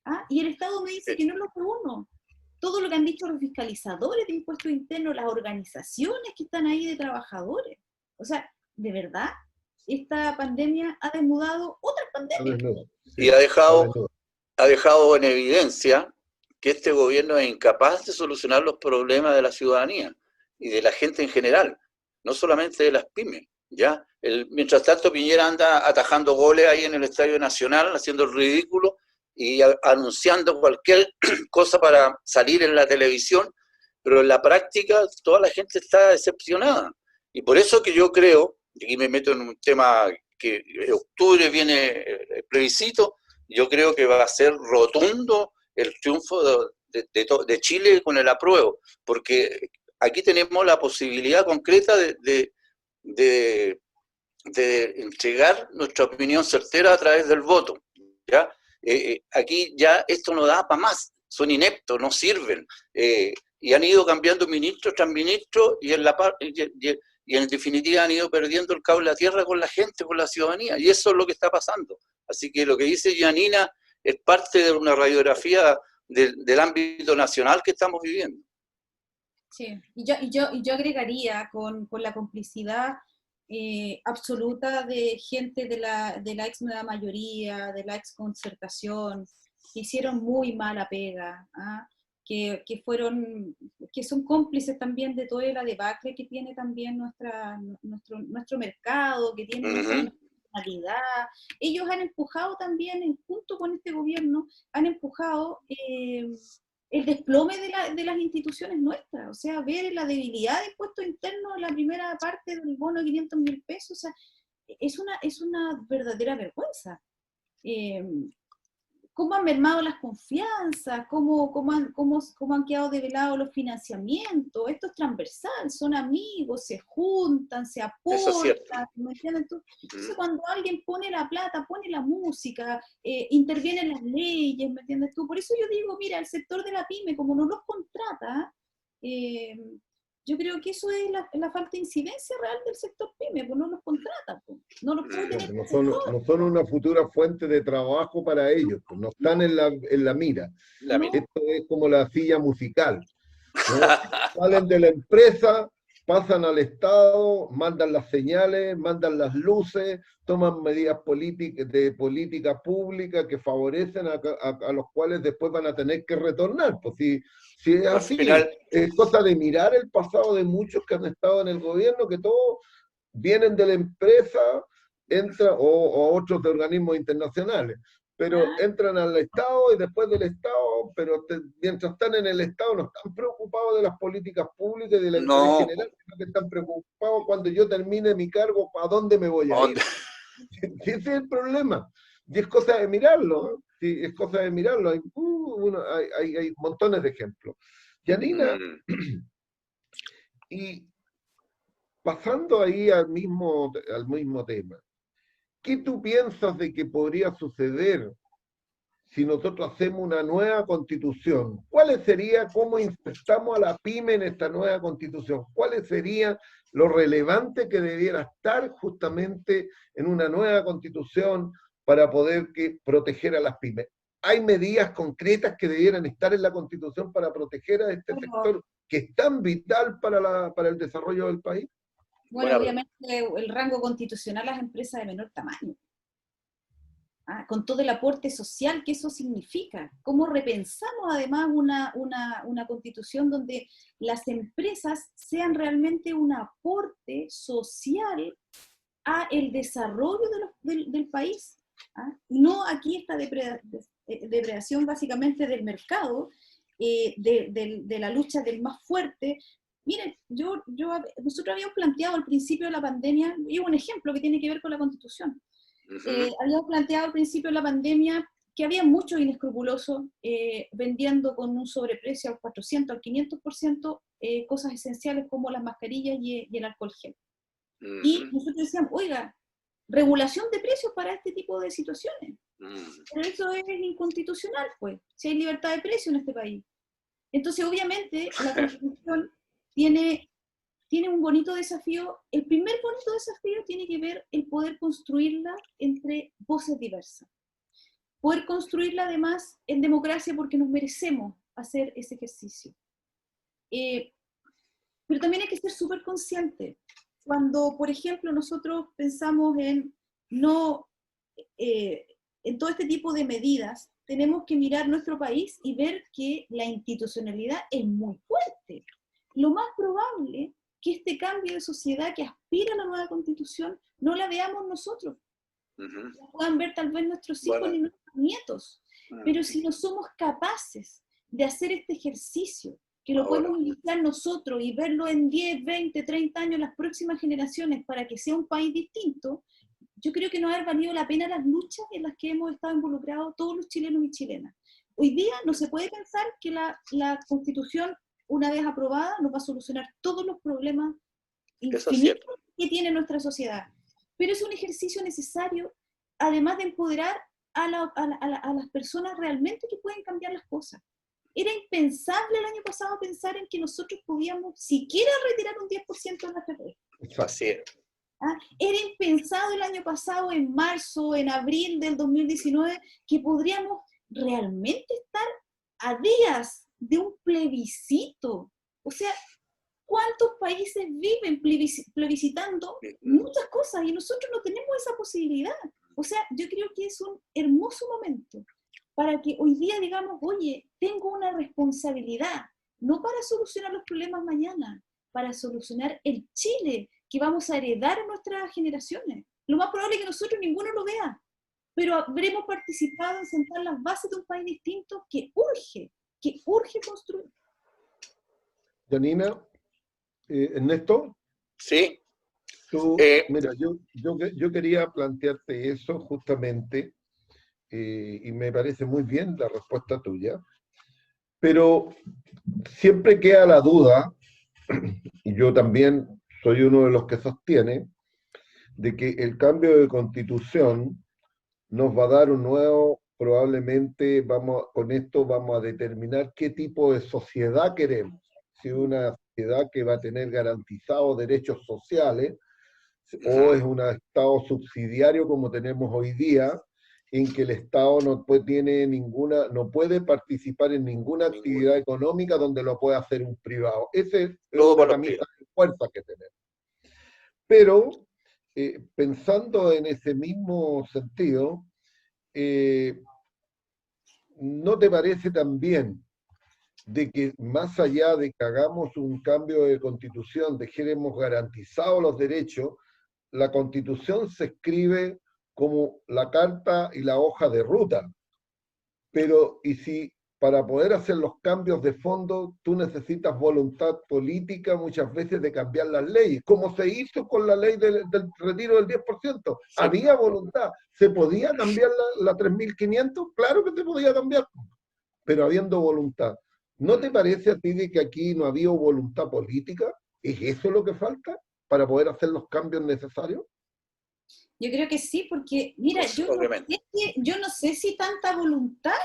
¿Ah? Y el Estado me dice que no los reúno. Todo lo que han dicho los fiscalizadores de Impuestos Internos, las organizaciones que están ahí de trabajadores. O sea, de verdad, esta pandemia ha desnudado otras pandemias. Y ha dejado en evidencia que este gobierno es incapaz de solucionar los problemas de la ciudadanía y de la gente en general, no solamente de las pymes, ¿ya? Mientras tanto, Piñera anda atajando goles ahí en el Estadio Nacional, haciendo el ridículo y anunciando cualquier cosa para salir en la televisión, pero en la práctica toda la gente está decepcionada. Y por eso que yo creo, y aquí me meto en un tema que en octubre viene el plebiscito, yo creo que va a ser rotundo el triunfo de Chile con el apruebo, porque aquí tenemos la posibilidad concreta de entregar nuestra opinión certera a través del voto, ¿ya? Aquí ya esto no da para más, son ineptos, no sirven, y han ido cambiando ministro tras ministro, y en definitiva han ido perdiendo el cable a tierra con la gente, con la ciudadanía, y eso es lo que está pasando. Así que lo que dice Yanina es parte de una radiografía del ámbito nacional que estamos viviendo. Sí, y yo agregaría con la complicidad absoluta de gente de la ex nueva mayoría, de la ex concertación, que hicieron muy mala pega, que son cómplices también de toda la debacle que tiene también nuestro mercado, que tiene nuestra nacionalidad. Ellos han empujado también, junto con este gobierno, han empujado el desplome de las instituciones nuestras, o sea, ver la debilidad de impuestos internos en la primera parte del bono de 500.000 pesos, o sea, es una verdadera vergüenza. Cómo han mermado las confianzas, cómo han quedado develados los financiamientos. Esto es transversal, son amigos, se juntan, se aportan, ¿me entiendes tú? Entonces cuando alguien pone la plata, pone la música, intervienen las leyes, ¿me entiendes tú? Por eso yo digo, mira, el sector de la pyme, como no los contrata, yo creo que eso es la falta de incidencia real del sector pyme, pues no los contrata, pues. No los puede tener. No son una futura fuente de trabajo para ellos, pues no están en la mira. Esto es como la silla musical, ¿no? Salen de la empresa, pasan al Estado, mandan las señales, mandan las luces, toman medidas de política pública que favorecen a los cuales después van a tener que retornar. Pues si es así, es cosa de mirar el pasado de muchos que han estado en el gobierno, que todos vienen de la empresa, entran, o otros de organismos internacionales, pero entran al Estado y después del Estado, pero mientras están en el Estado no están preocupados de las políticas públicas y de la interés general, sino que están preocupados cuando yo termine mi cargo, ¿a dónde me voy a ir? Ese es el problema. Y es cosa de mirarlo, ¿no? Sí, es cosa de mirarlo. Hay montones de ejemplos. Yanina, y pasando ahí al mismo tema, ¿qué tú piensas de que podría suceder si nosotros hacemos una nueva constitución? ¿Cuáles sería, cómo insertamos a la pyme en esta nueva constitución? ¿Cuáles sería lo relevante que debiera estar justamente en una nueva constitución para poder proteger a las pymes? ¿Hay medidas concretas que debieran estar en la constitución para proteger a este sector que es tan vital para el desarrollo del país? Bueno, obviamente el rango constitucional a las empresas de menor tamaño. Con todo el aporte social que eso significa. ¿Cómo repensamos además una constitución donde las empresas sean realmente un aporte social a el desarrollo del país? No aquí esta depredación básicamente del mercado, de la lucha del más fuerte. Miren, nosotros habíamos planteado al principio de la pandemia, y un ejemplo que tiene que ver con la Constitución. Habíamos planteado al principio de la pandemia que había muchos inescrupulosos vendiendo con un sobreprecio al 400, al 500%, cosas esenciales como las mascarillas y el alcohol gel. Y nosotros decíamos, oiga, regulación de precios para este tipo de situaciones. Pero eso es inconstitucional, pues, si hay libertad de precio en este país. Entonces, obviamente, la Constitución tiene un bonito desafío. El primer bonito desafío tiene que ver el poder construirla entre voces diversas. Poder construirla además en democracia porque nos merecemos hacer ese ejercicio. Pero también hay que ser súper conscientes. Cuando, por ejemplo, nosotros pensamos en todo este tipo de medidas, tenemos que mirar nuestro país y ver que la institucionalidad es muy fuerte. Lo más probable que este cambio de sociedad que aspira a la nueva constitución no la veamos nosotros. La puedan ver tal vez nuestros hijos y nuestros nietos. Pero si no somos capaces de hacer este ejercicio, que lo podemos iniciar nosotros y verlo en 10, 20, 30 años, las próximas generaciones, para que sea un país distinto, yo creo que no ha valido la pena las luchas en las que hemos estado involucrados todos los chilenos y chilenas. Hoy día no se puede pensar que la Constitución, una vez aprobada, nos va a solucionar todos los problemas infinitos que tiene nuestra sociedad. Pero es un ejercicio necesario, además de empoderar a las personas realmente que pueden cambiar las cosas. Era impensable el año pasado pensar en que nosotros podíamos siquiera retirar un 10% de nuestra red. Así es. Era impensado el año pasado, en marzo, en abril del 2019, que podríamos realmente estar a días de un plebiscito. O sea, ¿cuántos países viven plebiscitando muchas cosas y nosotros no tenemos esa posibilidad? O sea, yo creo que es un hermoso momento para que hoy día digamos, oye, tengo una responsabilidad, no para solucionar los problemas mañana, para solucionar el Chile que vamos a heredar a nuestras generaciones. Lo más probable es que nosotros ninguno lo vea, pero habremos participado en sentar las bases de un país distinto que urge construir. Janina, Ernesto, Sí. mira, yo quería plantearte eso justamente, y me parece muy bien la respuesta tuya, pero siempre queda la duda, y yo también soy uno de los que sostiene, de que el cambio de constitución nos va a dar un nuevo, probablemente con esto vamos a determinar qué tipo de sociedad queremos. Si una sociedad que va a tener garantizados derechos sociales, o es un Estado subsidiario como tenemos hoy día, en que el Estado no puede participar en ninguna actividad económica donde lo pueda hacer un privado. Esa es una camisa de fuerza que tenemos. Pero, pensando en ese mismo sentido, ¿no te parece también de que más allá de que hagamos un cambio de constitución, dejemos garantizados los derechos, la constitución se escribe como la carta y la hoja de ruta? Pero, ¿y si para poder hacer los cambios de fondo tú necesitas voluntad política muchas veces de cambiar las leyes? Como se hizo con la ley del retiro del 10%. Sí. Había voluntad. ¿Se podía cambiar la 3.500? Claro que se podía cambiar, pero habiendo voluntad. ¿No te parece a ti de que aquí no había voluntad política? ¿Es eso lo que falta para poder hacer los cambios necesarios? Yo creo que sí, porque, mira, Pues, yo no sé si tanta voluntad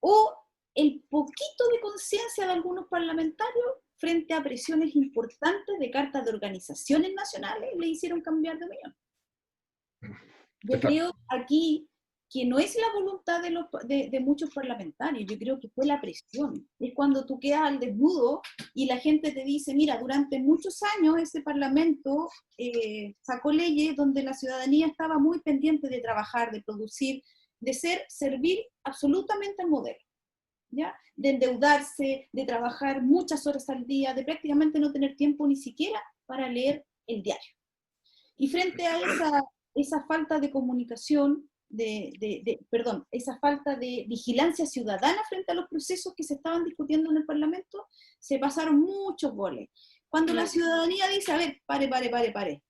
o el poquito de conciencia de algunos parlamentarios frente a presiones importantes de cartas de organizaciones nacionales le hicieron cambiar de opinión. Yo creo aquí que no es la voluntad de muchos parlamentarios, yo creo que fue la presión. Es cuando tú quedas al desnudo y la gente te dice, mira, durante muchos años ese parlamento sacó leyes donde la ciudadanía estaba muy pendiente de trabajar, de producir, de servir absolutamente al modelo, ¿ya? De endeudarse, de trabajar muchas horas al día, de prácticamente no tener tiempo ni siquiera para leer el diario. Y frente a esa falta de comunicación, esa falta de vigilancia ciudadana frente a los procesos que se estaban discutiendo en el Parlamento, se pasaron muchos goles. Cuando la ciudadanía dice, a ver, pare,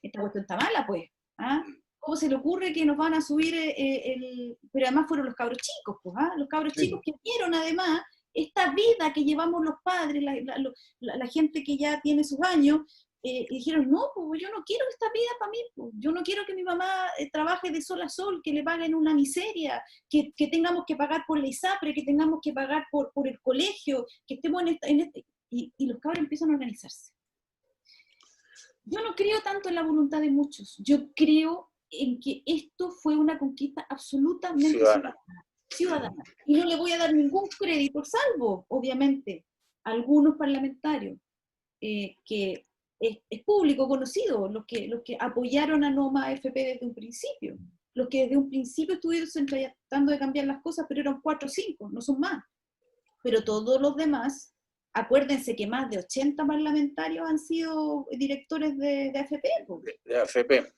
esta cuestión está mala, pues, ¿ah? ¿Cómo se le ocurre que nos van a subir pero además fueron los cabros chicos, pues, ¿ah? Los cabros chicos que vieron además esta vida que llevamos los padres, la gente que ya tiene sus años, y dijeron, no, pues yo no quiero esta vida para mí, pues. Yo no quiero que mi mamá trabaje de sol a sol, que le paguen una miseria, que tengamos que pagar por la ISAPRE, que tengamos que pagar por el colegio, que estemos y los cabros empiezan a organizarse. Yo no creo tanto en la voluntad de muchos, yo creo en que esto fue una conquista absolutamente ciudadana. Y no le voy a dar ningún crédito, salvo, obviamente, a algunos parlamentarios que es público conocido, los que apoyaron a Noma AFP desde un principio, los que desde un principio estuvieron tratando de cambiar las cosas, pero eran 4 o 5, no son más. Pero todos los demás, acuérdense que más de 80 parlamentarios han sido directores de AFP. De AFP.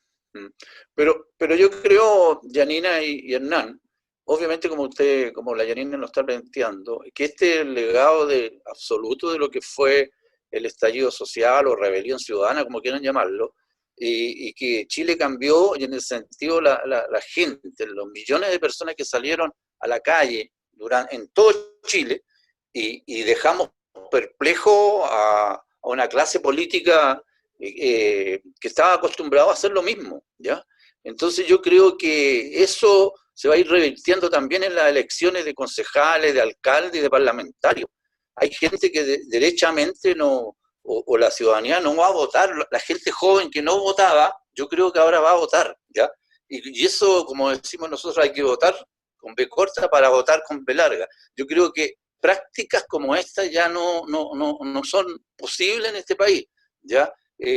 Pero yo creo, Janina y Hernán, obviamente como la Janina nos está planteando, que este es el legado absoluto de lo que fue el estallido social o rebelión ciudadana, como quieran llamarlo, y que Chile cambió, y en el sentido la gente, los millones de personas que salieron a la calle en todo Chile, y dejamos perplejo a una clase política que estaba acostumbrado a hacer lo mismo, ¿ya? Entonces yo creo que eso se va a ir revirtiendo también en las elecciones de concejales, de alcaldes y de parlamentarios. Hay gente que derechamente no, o la ciudadanía no va a votar, la gente joven que no votaba, yo creo que ahora va a votar, ¿ya? Y eso, como decimos nosotros, hay que votar con B corta para votar con B larga. Yo creo que prácticas como esta ya no son posibles en este país, ¿ya?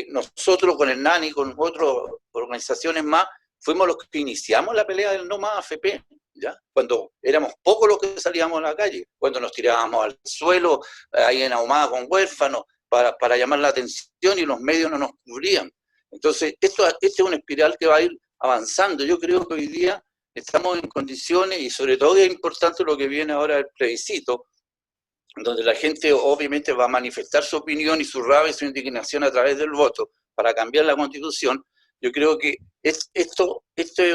Nosotros con Hernán y con otras organizaciones más, fuimos los que iniciamos la pelea del no más AFP, ¿ya? Cuando éramos pocos los que salíamos a la calle, cuando nos tirábamos al suelo, ahí en Ahumada con huérfanos, para llamar la atención y los medios no nos cubrían. Entonces, esto es una espiral que va a ir avanzando. Yo creo que hoy día estamos en condiciones, y sobre todo es importante lo que viene ahora el plebiscito, donde la gente obviamente va a manifestar su opinión y su rabia y su indignación a través del voto para cambiar la Constitución. Yo creo que esto es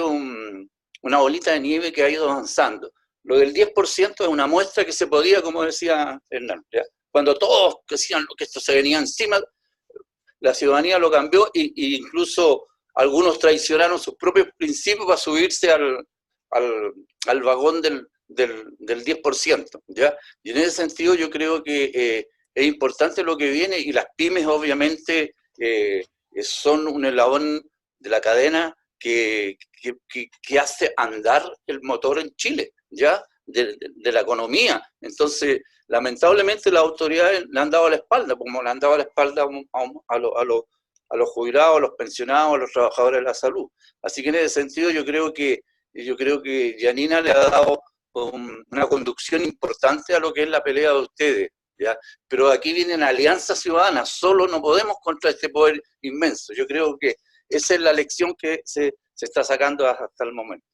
una bolita de nieve que ha ido avanzando. Lo del 10% es una muestra que se podía, como decía Hernán, ¿ya? Cuando todos decían que esto se venía encima, la ciudadanía lo cambió e incluso algunos traicionaron sus propios principios para subirse al vagón del 10%, ¿ya? Y en ese sentido yo creo que es importante lo que viene, y las pymes obviamente son un eslabón de la cadena que hace andar el motor en Chile, ¿ya? De la economía. Entonces, lamentablemente las autoridades le han dado la espalda, como le han dado la espalda a los jubilados, a los pensionados, a los trabajadores de la salud. Así que en ese sentido yo creo que Yanina le ha dado una conducción importante a lo que es la pelea de ustedes, ¿ya? Pero aquí vienen alianzas ciudadanas, solo no podemos contra este poder inmenso. Yo creo que esa es la lección que se está sacando hasta el momento.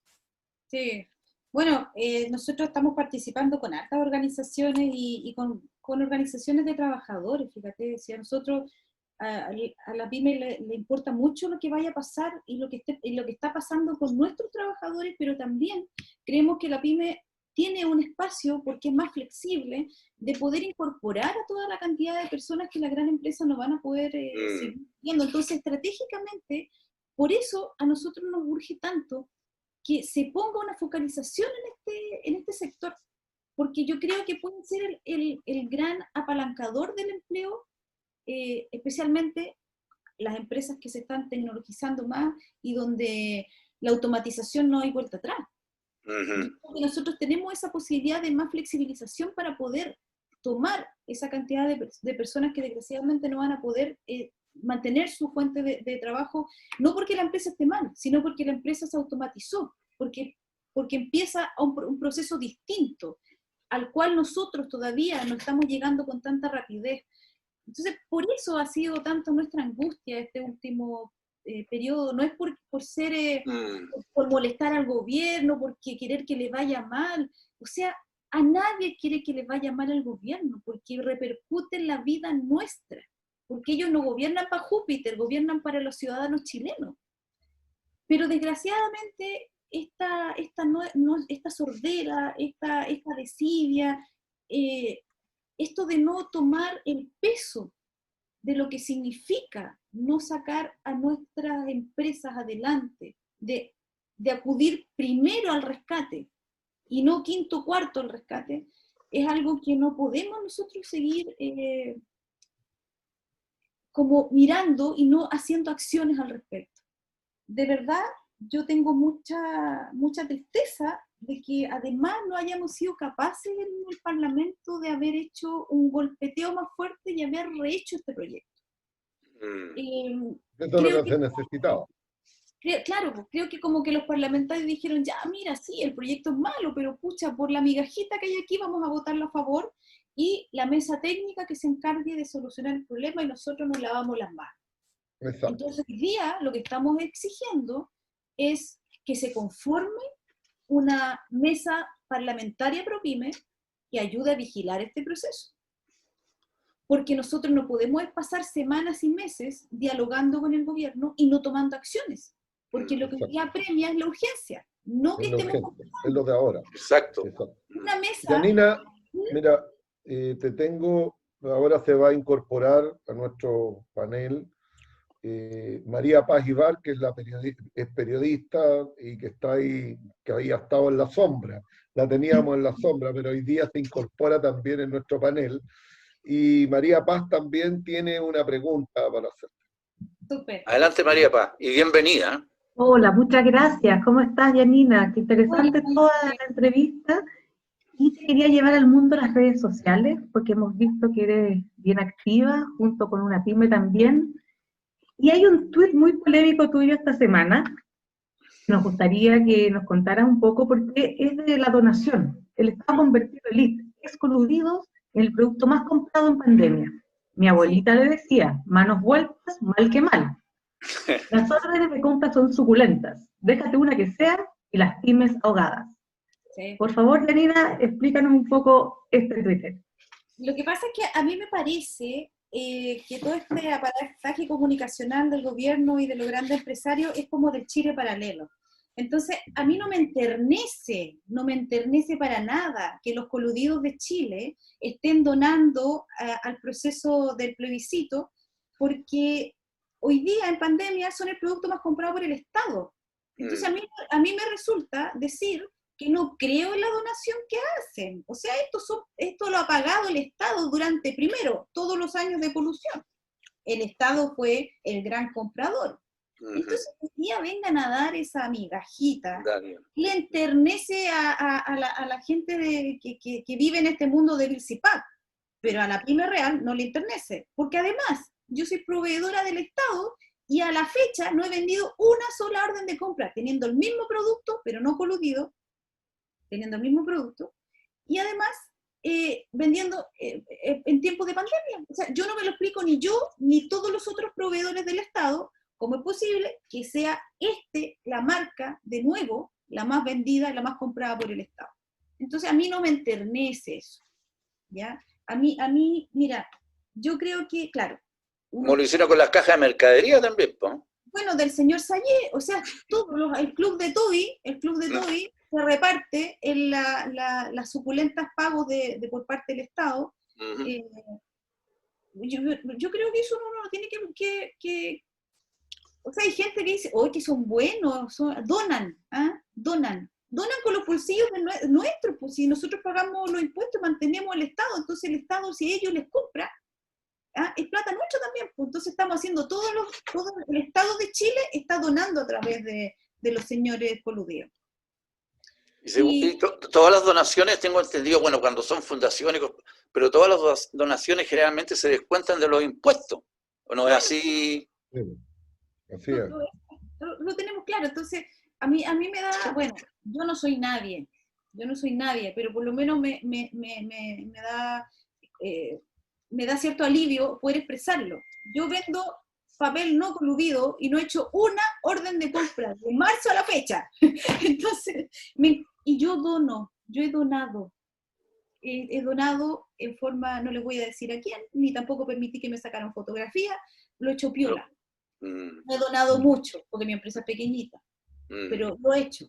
Sí, bueno, nosotros estamos participando con hartas organizaciones y con organizaciones de trabajadores, fíjate, si a nosotros, a la PYME le importa mucho lo que vaya a pasar y lo que está pasando con nuestros trabajadores, pero también creemos que la PYME tiene un espacio, porque es más flexible, de poder incorporar a toda la cantidad de personas que la gran empresa no van a poder seguir viendo. Entonces, estratégicamente, por eso a nosotros nos urge tanto que se ponga una focalización en este sector, porque yo creo que puede ser el gran apalancador del empleo, especialmente las empresas que se están tecnologizando más y donde la automatización no hay vuelta atrás. Porque nosotros tenemos esa posibilidad de más flexibilización para poder tomar esa cantidad de personas que desgraciadamente no van a poder mantener su fuente de trabajo, no porque la empresa esté mal, sino porque la empresa se automatizó, porque empieza un proceso distinto, al cual nosotros todavía no estamos llegando con tanta rapidez. Entonces, por eso ha sido tanto nuestra angustia este último periodo. No es por ser, por molestar al gobierno, porque querer que le vaya mal. O sea, a nadie quiere que le vaya mal al gobierno, porque repercute en la vida nuestra. Porque ellos no gobiernan para Júpiter, gobiernan para los ciudadanos chilenos. Pero desgraciadamente, esta sordera, esta desidia, esto de no tomar el peso de lo que significa no sacar a nuestras empresas adelante, de acudir primero al rescate y no quinto o cuarto al rescate, es algo que no podemos nosotros seguir como mirando y no haciendo acciones al respecto. De verdad, yo tengo mucha tristeza de que además no hayamos sido capaces en el Parlamento de haber hecho un golpeteo más fuerte y haber rehecho este proyecto. Eso es lo que se necesitaba. Claro, creo que como que los parlamentarios dijeron, ya, mira, sí, el proyecto es malo, pero pucha, por la migajita que hay aquí vamos a votarlo a favor, y la mesa técnica que se encargue de solucionar el problema y nosotros nos lavamos las manos. Exacto. Entonces, hoy día lo que estamos exigiendo es que se conforme una mesa parlamentaria pro PYME que ayude a vigilar este proceso. Porque nosotros no podemos pasar semanas y meses dialogando con el gobierno y no tomando acciones. Porque lo que hoy día apremia es la urgencia, no que estemos... Es lo de ahora. Exacto. Una mesa... Janina, mira, te tengo, ahora se va a incorporar a nuestro panel María Paz Ibar, que es periodista y que está ahí, que había estado en la sombra. La teníamos en la sombra, pero hoy día se incorpora también en nuestro panel. Y María Paz también tiene una pregunta para hacer. Súper. Adelante, María Paz, y bienvenida. Hola, muchas gracias. ¿Cómo estás, Yanina? Qué interesante toda la entrevista. Y te quería llevar al mundo de las redes sociales, porque hemos visto que eres bien activa, junto con una pyme también. Y hay un tuit muy polémico tuyo esta semana, Nos gustaría que nos contaras un poco por qué es de la donación. El Estado ha convertido el IF excluidos en el producto más comprado en pandemia. Mi abuelita le decía, manos vueltas, mal que mal. Las órdenes de compra son suculentas. Déjate una que sea y las pymes ahogadas. Sí. Por favor, Janina, explícanos un poco este Twitter. Lo que pasa es que a mí me parece que todo este aparataje comunicacional del gobierno y de los grandes empresarios es como del Chile paralelo. Entonces, a mí no me enternece para nada que los coludidos de Chile estén donando al proceso del plebiscito, porque hoy día en pandemia son el producto más comprado por el Estado. Entonces, a mí me resulta decir que no creo en la donación que hacen. O sea, esto lo ha pagado el Estado durante, primero, todos los años de polución. El Estado fue el gran comprador. Entonces, hoy día vengan a dar esa migajita, le enternece a la gente que vive en este mundo de Vilcipap, pero a la pyme real no le enternece, porque además, yo soy proveedora del Estado y a la fecha no he vendido una sola orden de compra, teniendo el mismo producto, pero no coludido, teniendo el mismo producto, y además vendiendo en tiempos de pandemia. O sea, yo no me lo explico ni yo, ni todos los otros proveedores del Estado, cómo es posible que sea la marca, de nuevo, la más vendida y la más comprada por el Estado. Entonces, a mí no me enternece eso, ¿ya? A mí, mira, yo creo que, claro... Como lo hicieron con las cajas de mercadería también, ¿no? Bueno, del señor Sayé, o sea, el club de Toby se reparte en las suculentas pagos por parte del Estado. Yo creo que eso uno tiene que o sea, hay gente que dice, que son buenos, donan con los bolsillos nuestros, pues si nosotros pagamos los impuestos, mantenemos el Estado, entonces el Estado, si ellos les compra, es plata nuestra también, pues entonces estamos haciendo todo el Estado de Chile está donando a través de los señores coludidos. Y todas las donaciones, tengo entendido, bueno, cuando son fundaciones, pero todas las donaciones generalmente se descuentan de los impuestos, ¿o no es así? Sí, así es. Lo tenemos claro, entonces a mí me da, bueno, yo no soy nadie, pero por lo menos me da cierto alivio poder expresarlo. Yo vendo papel no coludido y no he hecho una orden de compra de marzo a la fecha. Entonces, y yo he donado en forma, no les voy a decir a quién, ni tampoco permití que me sacaran fotografía, lo he hecho piola. No he donado mucho, porque mi empresa es pequeñita, pero lo he hecho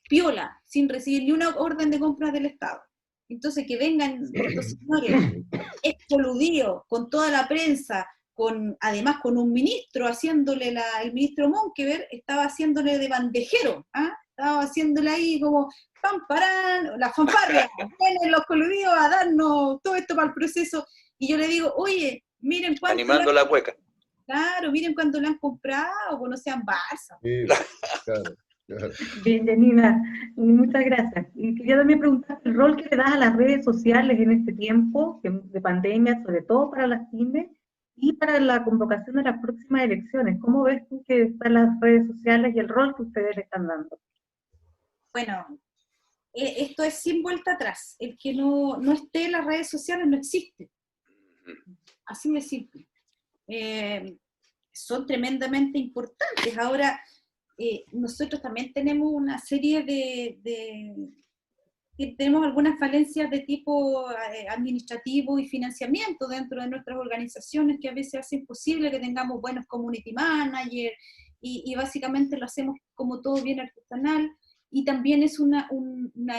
piola, sin recibir ni una orden de compra del Estado. Entonces, que vengan estos señores excoludidos con toda la prensa, además con un ministro haciéndole, el ministro Monkever estaba haciéndole de bandejero, estaba haciéndole ahí como pam, parán, la fanfarria, vienen los coludidos a darnos todo esto para el proceso, y yo le digo, oye, miren cuánto... Animando la cueca. Claro, miren cuánto le han comprado, pues no sean balsas. Sí, claro. Bien, Janina, muchas gracias. Y quería también preguntar el rol que le das a las redes sociales en este tiempo de pandemia, sobre todo para las pymes y para la convocación de las próximas elecciones. ¿Cómo ves tú que están las redes sociales y el rol que ustedes le están dando? Bueno, esto es sin vuelta atrás. El que no esté en las redes sociales no existe. Así de simple. Son tremendamente importantes. Ahora, nosotros también tenemos una serie tenemos algunas falencias de tipo administrativo y financiamiento dentro de nuestras organizaciones que a veces hacen posible que tengamos buenos community managers y básicamente lo hacemos como todo bien artesanal, y también es una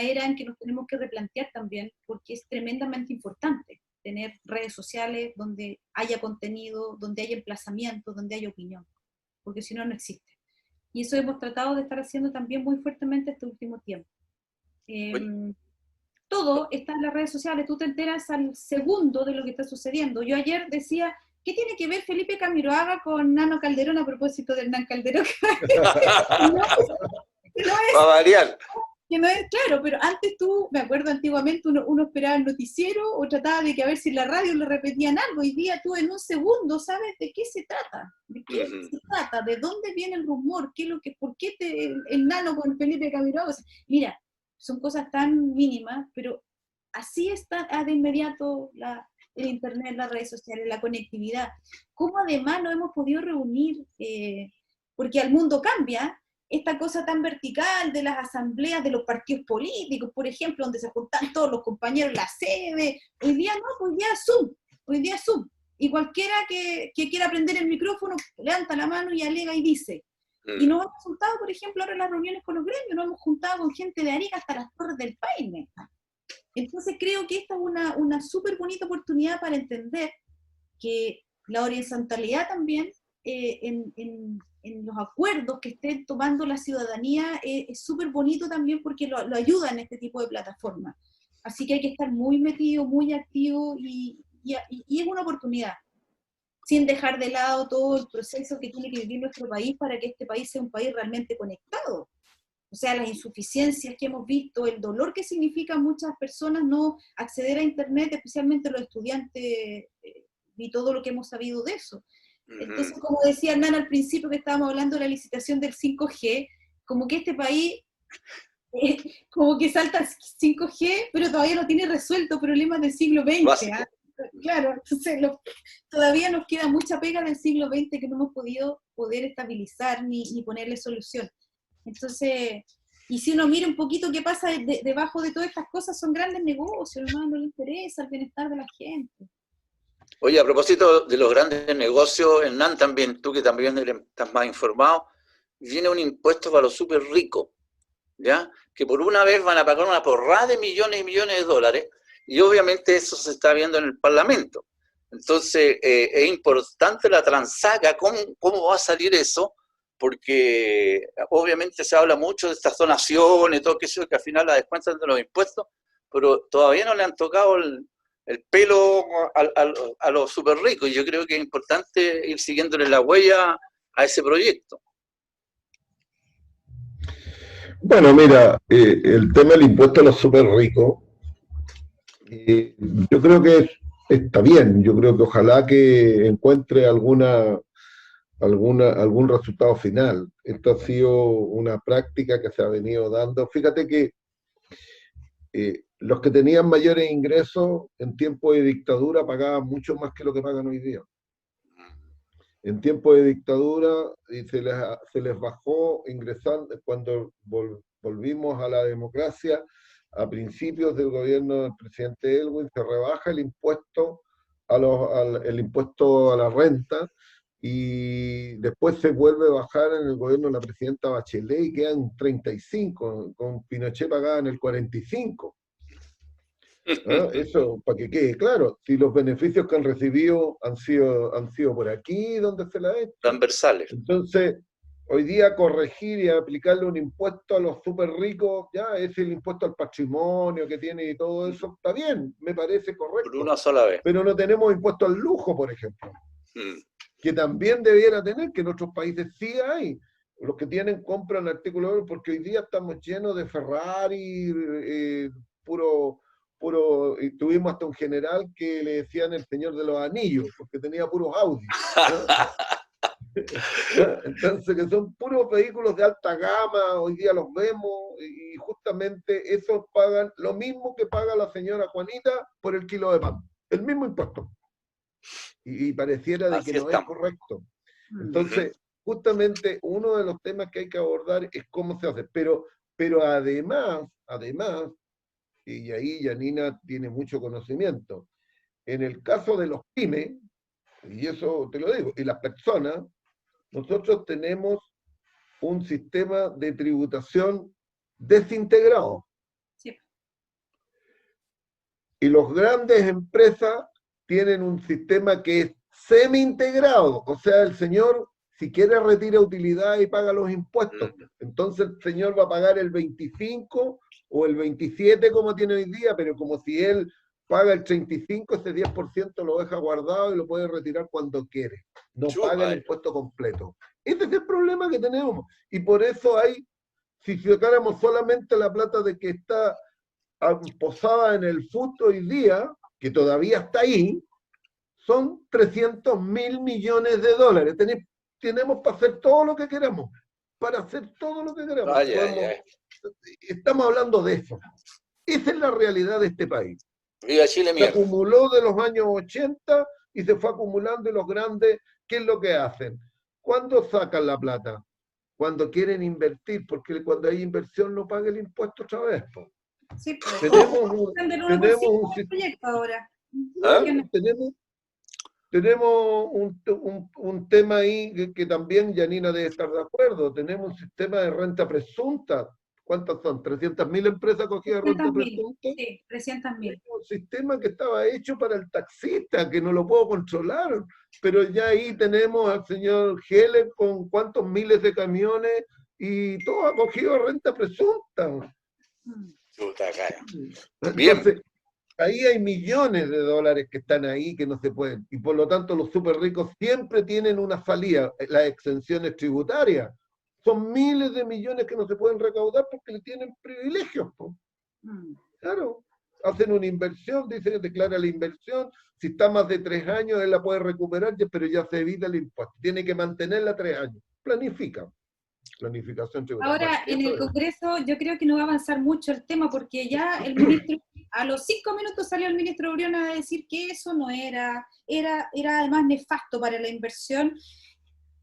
era en que nos tenemos que replantear también, porque es tremendamente importante tener redes sociales donde haya contenido, donde haya emplazamiento, donde haya opinión, porque si no, no existe. Y eso hemos tratado de estar haciendo también muy fuertemente este último tiempo. Todo está en las redes sociales, tú te enteras al segundo de lo que está sucediendo. Yo ayer decía, ¿qué tiene que ver Felipe Camiroaga con Nano Calderón a propósito de Hernán Calderón? No es, Va a variar. que no es claro, pero antes tú, me acuerdo antiguamente, uno esperaba el noticiero o trataba de que a ver si en la radio le repetían algo. Hoy día tú en un segundo sabes de qué se trata, de dónde viene el rumor, qué es lo que, por qué el nano con Felipe Camiroaga. O sea, mira, son cosas tan mínimas, pero así está de inmediato el internet, las redes sociales, la conectividad. ¿Cómo además nos hemos podido reunir? Porque al mundo cambia. Esta cosa tan vertical de las asambleas de los partidos políticos, por ejemplo, donde se juntan todos los compañeros en la sede, hoy día no, hoy día Zoom, y cualquiera que quiera prender el micrófono, levanta la mano y alega y dice. Y nos hemos juntado, por ejemplo, ahora en las reuniones con los gremios, nos hemos juntado con gente de Arica hasta las Torres del Paine. Entonces creo que esta es una súper bonita oportunidad para entender que la horizontalidad también en los acuerdos que esté tomando la ciudadanía es súper bonito también porque lo ayuda en este tipo de plataformas. Así que hay que estar muy metido, muy activo y es una oportunidad, sin dejar de lado todo el proceso que tiene que vivir nuestro país para que este país sea un país realmente conectado. O sea, las insuficiencias que hemos visto, el dolor que significa a muchas personas no acceder a Internet, especialmente los estudiantes, y todo lo que hemos sabido de eso. Entonces, como decía Hernán al principio que estábamos hablando de la licitación del 5G, como que este país, como que salta al 5G, pero todavía no tiene resuelto problemas del siglo XX. ¿Ah? Claro, entonces todavía nos queda mucha pega del siglo XX que no hemos poder estabilizar ni ponerle solución. Entonces, y si uno mira un poquito qué pasa debajo de todas estas cosas, son grandes negocios, hermano, no le interesa el bienestar de la gente. Oye, a propósito de los grandes negocios, Hernán, también, tú que también estás más informado, viene un impuesto para los súper ricos, ¿ya? Que por una vez van a pagar una porrada de millones y millones de dólares, y obviamente eso se está viendo en el Parlamento. Entonces, es importante la transaga, ¿cómo va a salir eso? Porque obviamente se habla mucho de estas donaciones, todo eso, que al final la descuentan de los impuestos, pero todavía no le han tocado el pelo a los súper ricos, y yo creo que es importante ir siguiéndole la huella a ese proyecto. Bueno, mira, el tema del impuesto a los súper ricos, yo creo que está bien, yo creo que ojalá que encuentre algún resultado final. Esto ha sido una práctica que se ha venido dando. Fíjate que los que tenían mayores ingresos en tiempo de dictadura pagaban mucho más que lo que pagan hoy día. En tiempo de dictadura se les bajó ingresando, cuando volvimos a la democracia, a principios del gobierno del presidente Elwin, se rebaja el impuesto el impuesto a la renta, y después se vuelve a bajar en el gobierno de la presidenta Bachelet y quedan 35, con Pinochet pagaba en el 45. ¿Ah? Eso, para que quede claro, si los beneficios que han recibido han sido por aquí donde se la ha hecho. Transversales. Entonces, hoy día corregir y aplicarle un impuesto a los súper ricos, ya es el impuesto al patrimonio que tiene y todo eso, está bien, me parece correcto. Por una sola vez. Pero no tenemos impuesto al lujo, por ejemplo, que también debiera tener, que en otros países sí hay. Los que tienen compran artículos, porque hoy día estamos llenos de Ferrari, y tuvimos hasta un general que le decían el señor de los anillos, porque tenía puros Audi. Entonces, que son puros vehículos de alta gama, hoy día los vemos, y justamente esos pagan lo mismo que paga la señora Juanita por el kilo de pan, el mismo impuesto. Y pareciera de que no es correcto. Entonces, justamente uno de los temas que hay que abordar es cómo se hace, pero además, y ahí Yanina tiene mucho conocimiento, en el caso de los pymes, y eso te lo digo, y las personas, nosotros tenemos un sistema de tributación desintegrado. Sí. Y las grandes empresas tienen un sistema que es semi-integrado, o sea, el señor, si quiere, retira utilidad y paga los impuestos. Entonces el señor va a pagar el 25 o el 27 como tiene hoy día, pero como si él paga el 35, ese 10% lo deja guardado y lo puede retirar cuando quiere. No paga el impuesto completo. Ese es el problema que tenemos. Y por eso hay Si sacáramos solamente la plata de que está posada en el FUT hoy día, que todavía está ahí, son 300.000 millones de dólares. Tenemos para hacer todo lo que queramos. Para hacer todo lo que queramos. Estamos hablando de eso. Esa es la realidad de este país. Viva Chile, se acumuló de los años 80 y se fue acumulando, y los grandes, ¿qué es lo que hacen? ¿Cuándo sacan la plata? Cuando quieren invertir, porque cuando hay inversión no paga el impuesto otra vez. Sí, pues. Tenemos un tema ahí que también Yanina debe estar de acuerdo. Tenemos un sistema de renta presunta. ¿Cuántas son? ¿300.000 empresas cogidas de renta presunta? Sí, 300.000. Un sistema que estaba hecho para el taxista, que no lo puedo controlar. Pero ya ahí tenemos al señor Heller con cuántos miles de camiones y todo ha cogido renta presunta. Entonces, ahí hay millones de dólares que están ahí que no se pueden. Y por lo tanto los súper ricos siempre tienen una salida, las exenciones tributarias. Son miles de millones que no se pueden recaudar porque le tienen privilegios. Claro, hacen una inversión, dicen que declara la inversión, si está más de 3 años él la puede recuperar, pero ya se evita el impuesto. Tiene que mantenerla 3 años. Planificación tributaria. Ahora, en el Congreso yo creo que no va a avanzar mucho el tema porque ya el ministro, a los 5 minutos salió el ministro Briones a decir que eso no era además nefasto para la inversión,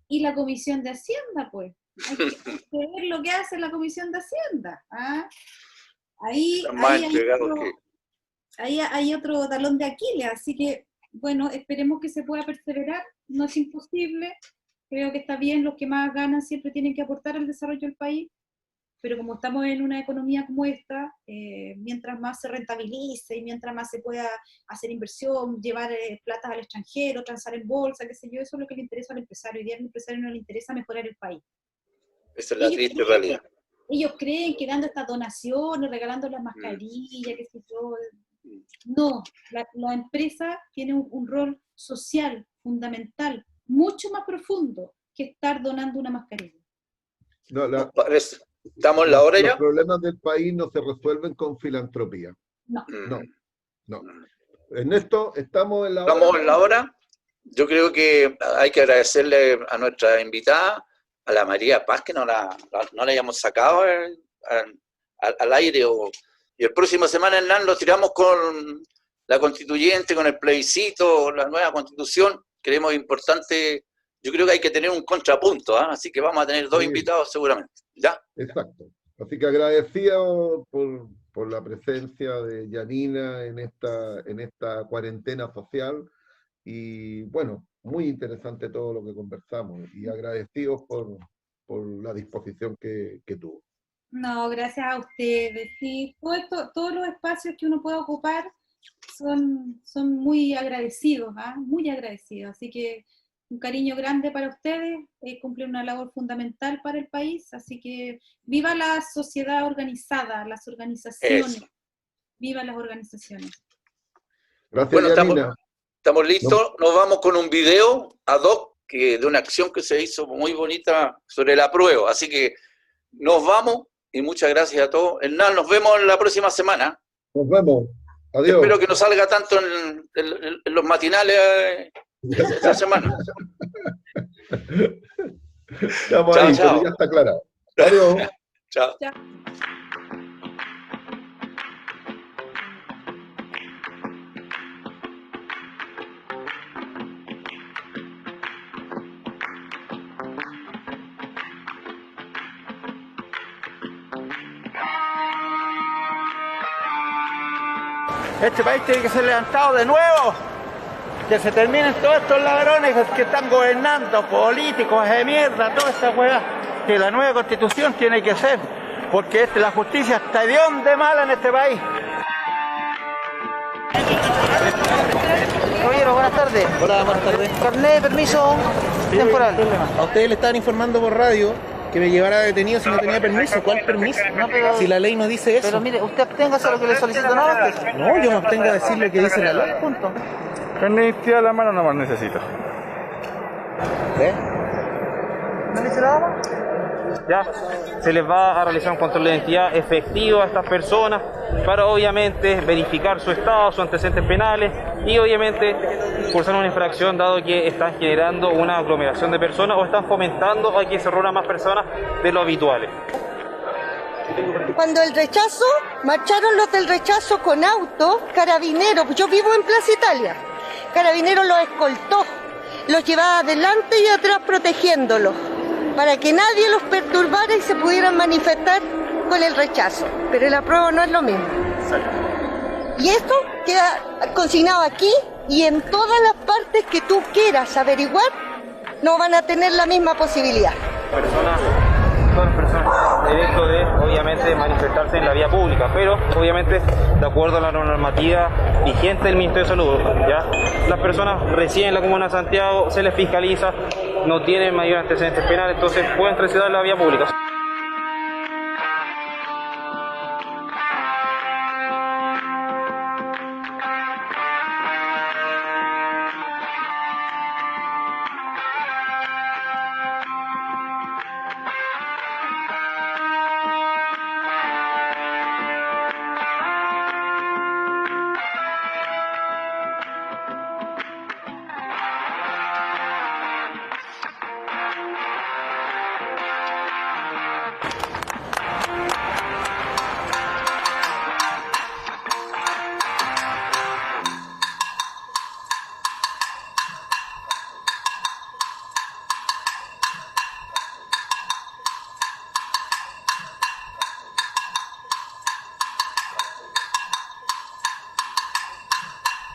y la Comisión de Hacienda, pues. Hay que ver lo que hace la Comisión de Hacienda. Ahí hay otro talón de Aquiles, así que, bueno, esperemos que se pueda perseverar, no es imposible, creo que está bien, los que más ganan siempre tienen que aportar al desarrollo del país, pero como estamos en una economía como esta, mientras más se rentabilice y mientras más se pueda hacer inversión, llevar plata al extranjero, transar en bolsa, qué sé yo, eso es lo que le interesa al empresario. Hoy día al empresario no le interesa mejorar el país. Esa es la triste realidad. Ellos creen que dando estas donaciones, regalando las mascarillas, qué sé yo. No, la empresa tiene un rol social fundamental, mucho más profundo que estar donando una mascarilla. ¿Estamos en la hora ya? Los problemas del país no se resuelven con filantropía. No. En esto estamos en la hora. ¿Estamos en la hora? Yo creo que hay que agradecerle a nuestra invitada, a la María Paz, que no la hayamos sacado al aire. Y el próximo semana, Hernán, lo tiramos con la constituyente, con el plebiscito, la nueva constitución. Creemos importante, yo creo que hay que tener un contrapunto, así que vamos a tener 2 invitados seguramente. ¿Ya? Exacto. Así que agradecido por la presencia de Yanina en esta cuarentena social. Y bueno, muy interesante todo lo que conversamos y agradecidos por la disposición que tuvo. No, gracias a ustedes. Sí, todos los espacios que uno pueda ocupar son muy agradecidos, muy agradecidos. Así que un cariño grande para ustedes, cumplen una labor fundamental para el país, así que viva la sociedad organizada, las organizaciones. Eso. Viva las organizaciones. Gracias, bueno, Yanina. Estamos listos, nos vamos con un video ad hoc de una acción que se hizo muy bonita sobre la prueba, así que nos vamos y muchas gracias a todos. Hernán, nos vemos la próxima semana. Nos vemos, adiós. Espero que no salga tanto en los matinales esta semana. Estamos ahí, chao. Ya está aclarado. Adiós. Chao. Este país tiene que ser levantado de nuevo, que se terminen todos estos ladrones que están gobernando, políticos de mierda, toda esta hueá, que la nueva constitución tiene que ser, porque la justicia está hedionda de mala en este país. Caballero, buenas tardes. Hola, buenas tardes. Carnet de permiso temporal. A ustedes le estaban informando por radio que me llevara detenido si no tenía permiso. ¿Cuál permiso? No, pero, si la ley no dice eso. Pero mire, usted absténgase a lo que le solicito, ¿no? No, yo me abstengo a decir lo que dice la ley. Punto. Carnet a la mano no más necesito. ¿Qué? ¿No dice nada más? ya se les va a realizar un control de identidad efectivo a estas personas para obviamente verificar su estado, sus antecedentes penales y obviamente cursar una infracción dado que están generando una aglomeración de personas o están fomentando a que se reúnan más personas de lo habituales. Cuando el rechazo, marcharon los del rechazo con auto, Carabineros, yo vivo en Plaza Italia, Carabineros los escoltó, los llevaba adelante y atrás protegiéndolos, para que nadie los perturbara y se pudieran manifestar con el rechazo, pero el apruebo no es lo mismo. Y esto queda consignado aquí y en todas las partes que tú quieras averiguar, no van a tener la misma posibilidad. Todas las personas derecho de, obviamente, manifestarse en la vía pública, pero, obviamente, de acuerdo a la normativa vigente del Ministerio de Salud, ¿ya? Las personas residen en la Comuna de Santiago, se les fiscaliza, no tienen mayor antecedentes penales, entonces pueden transitar en la vía pública.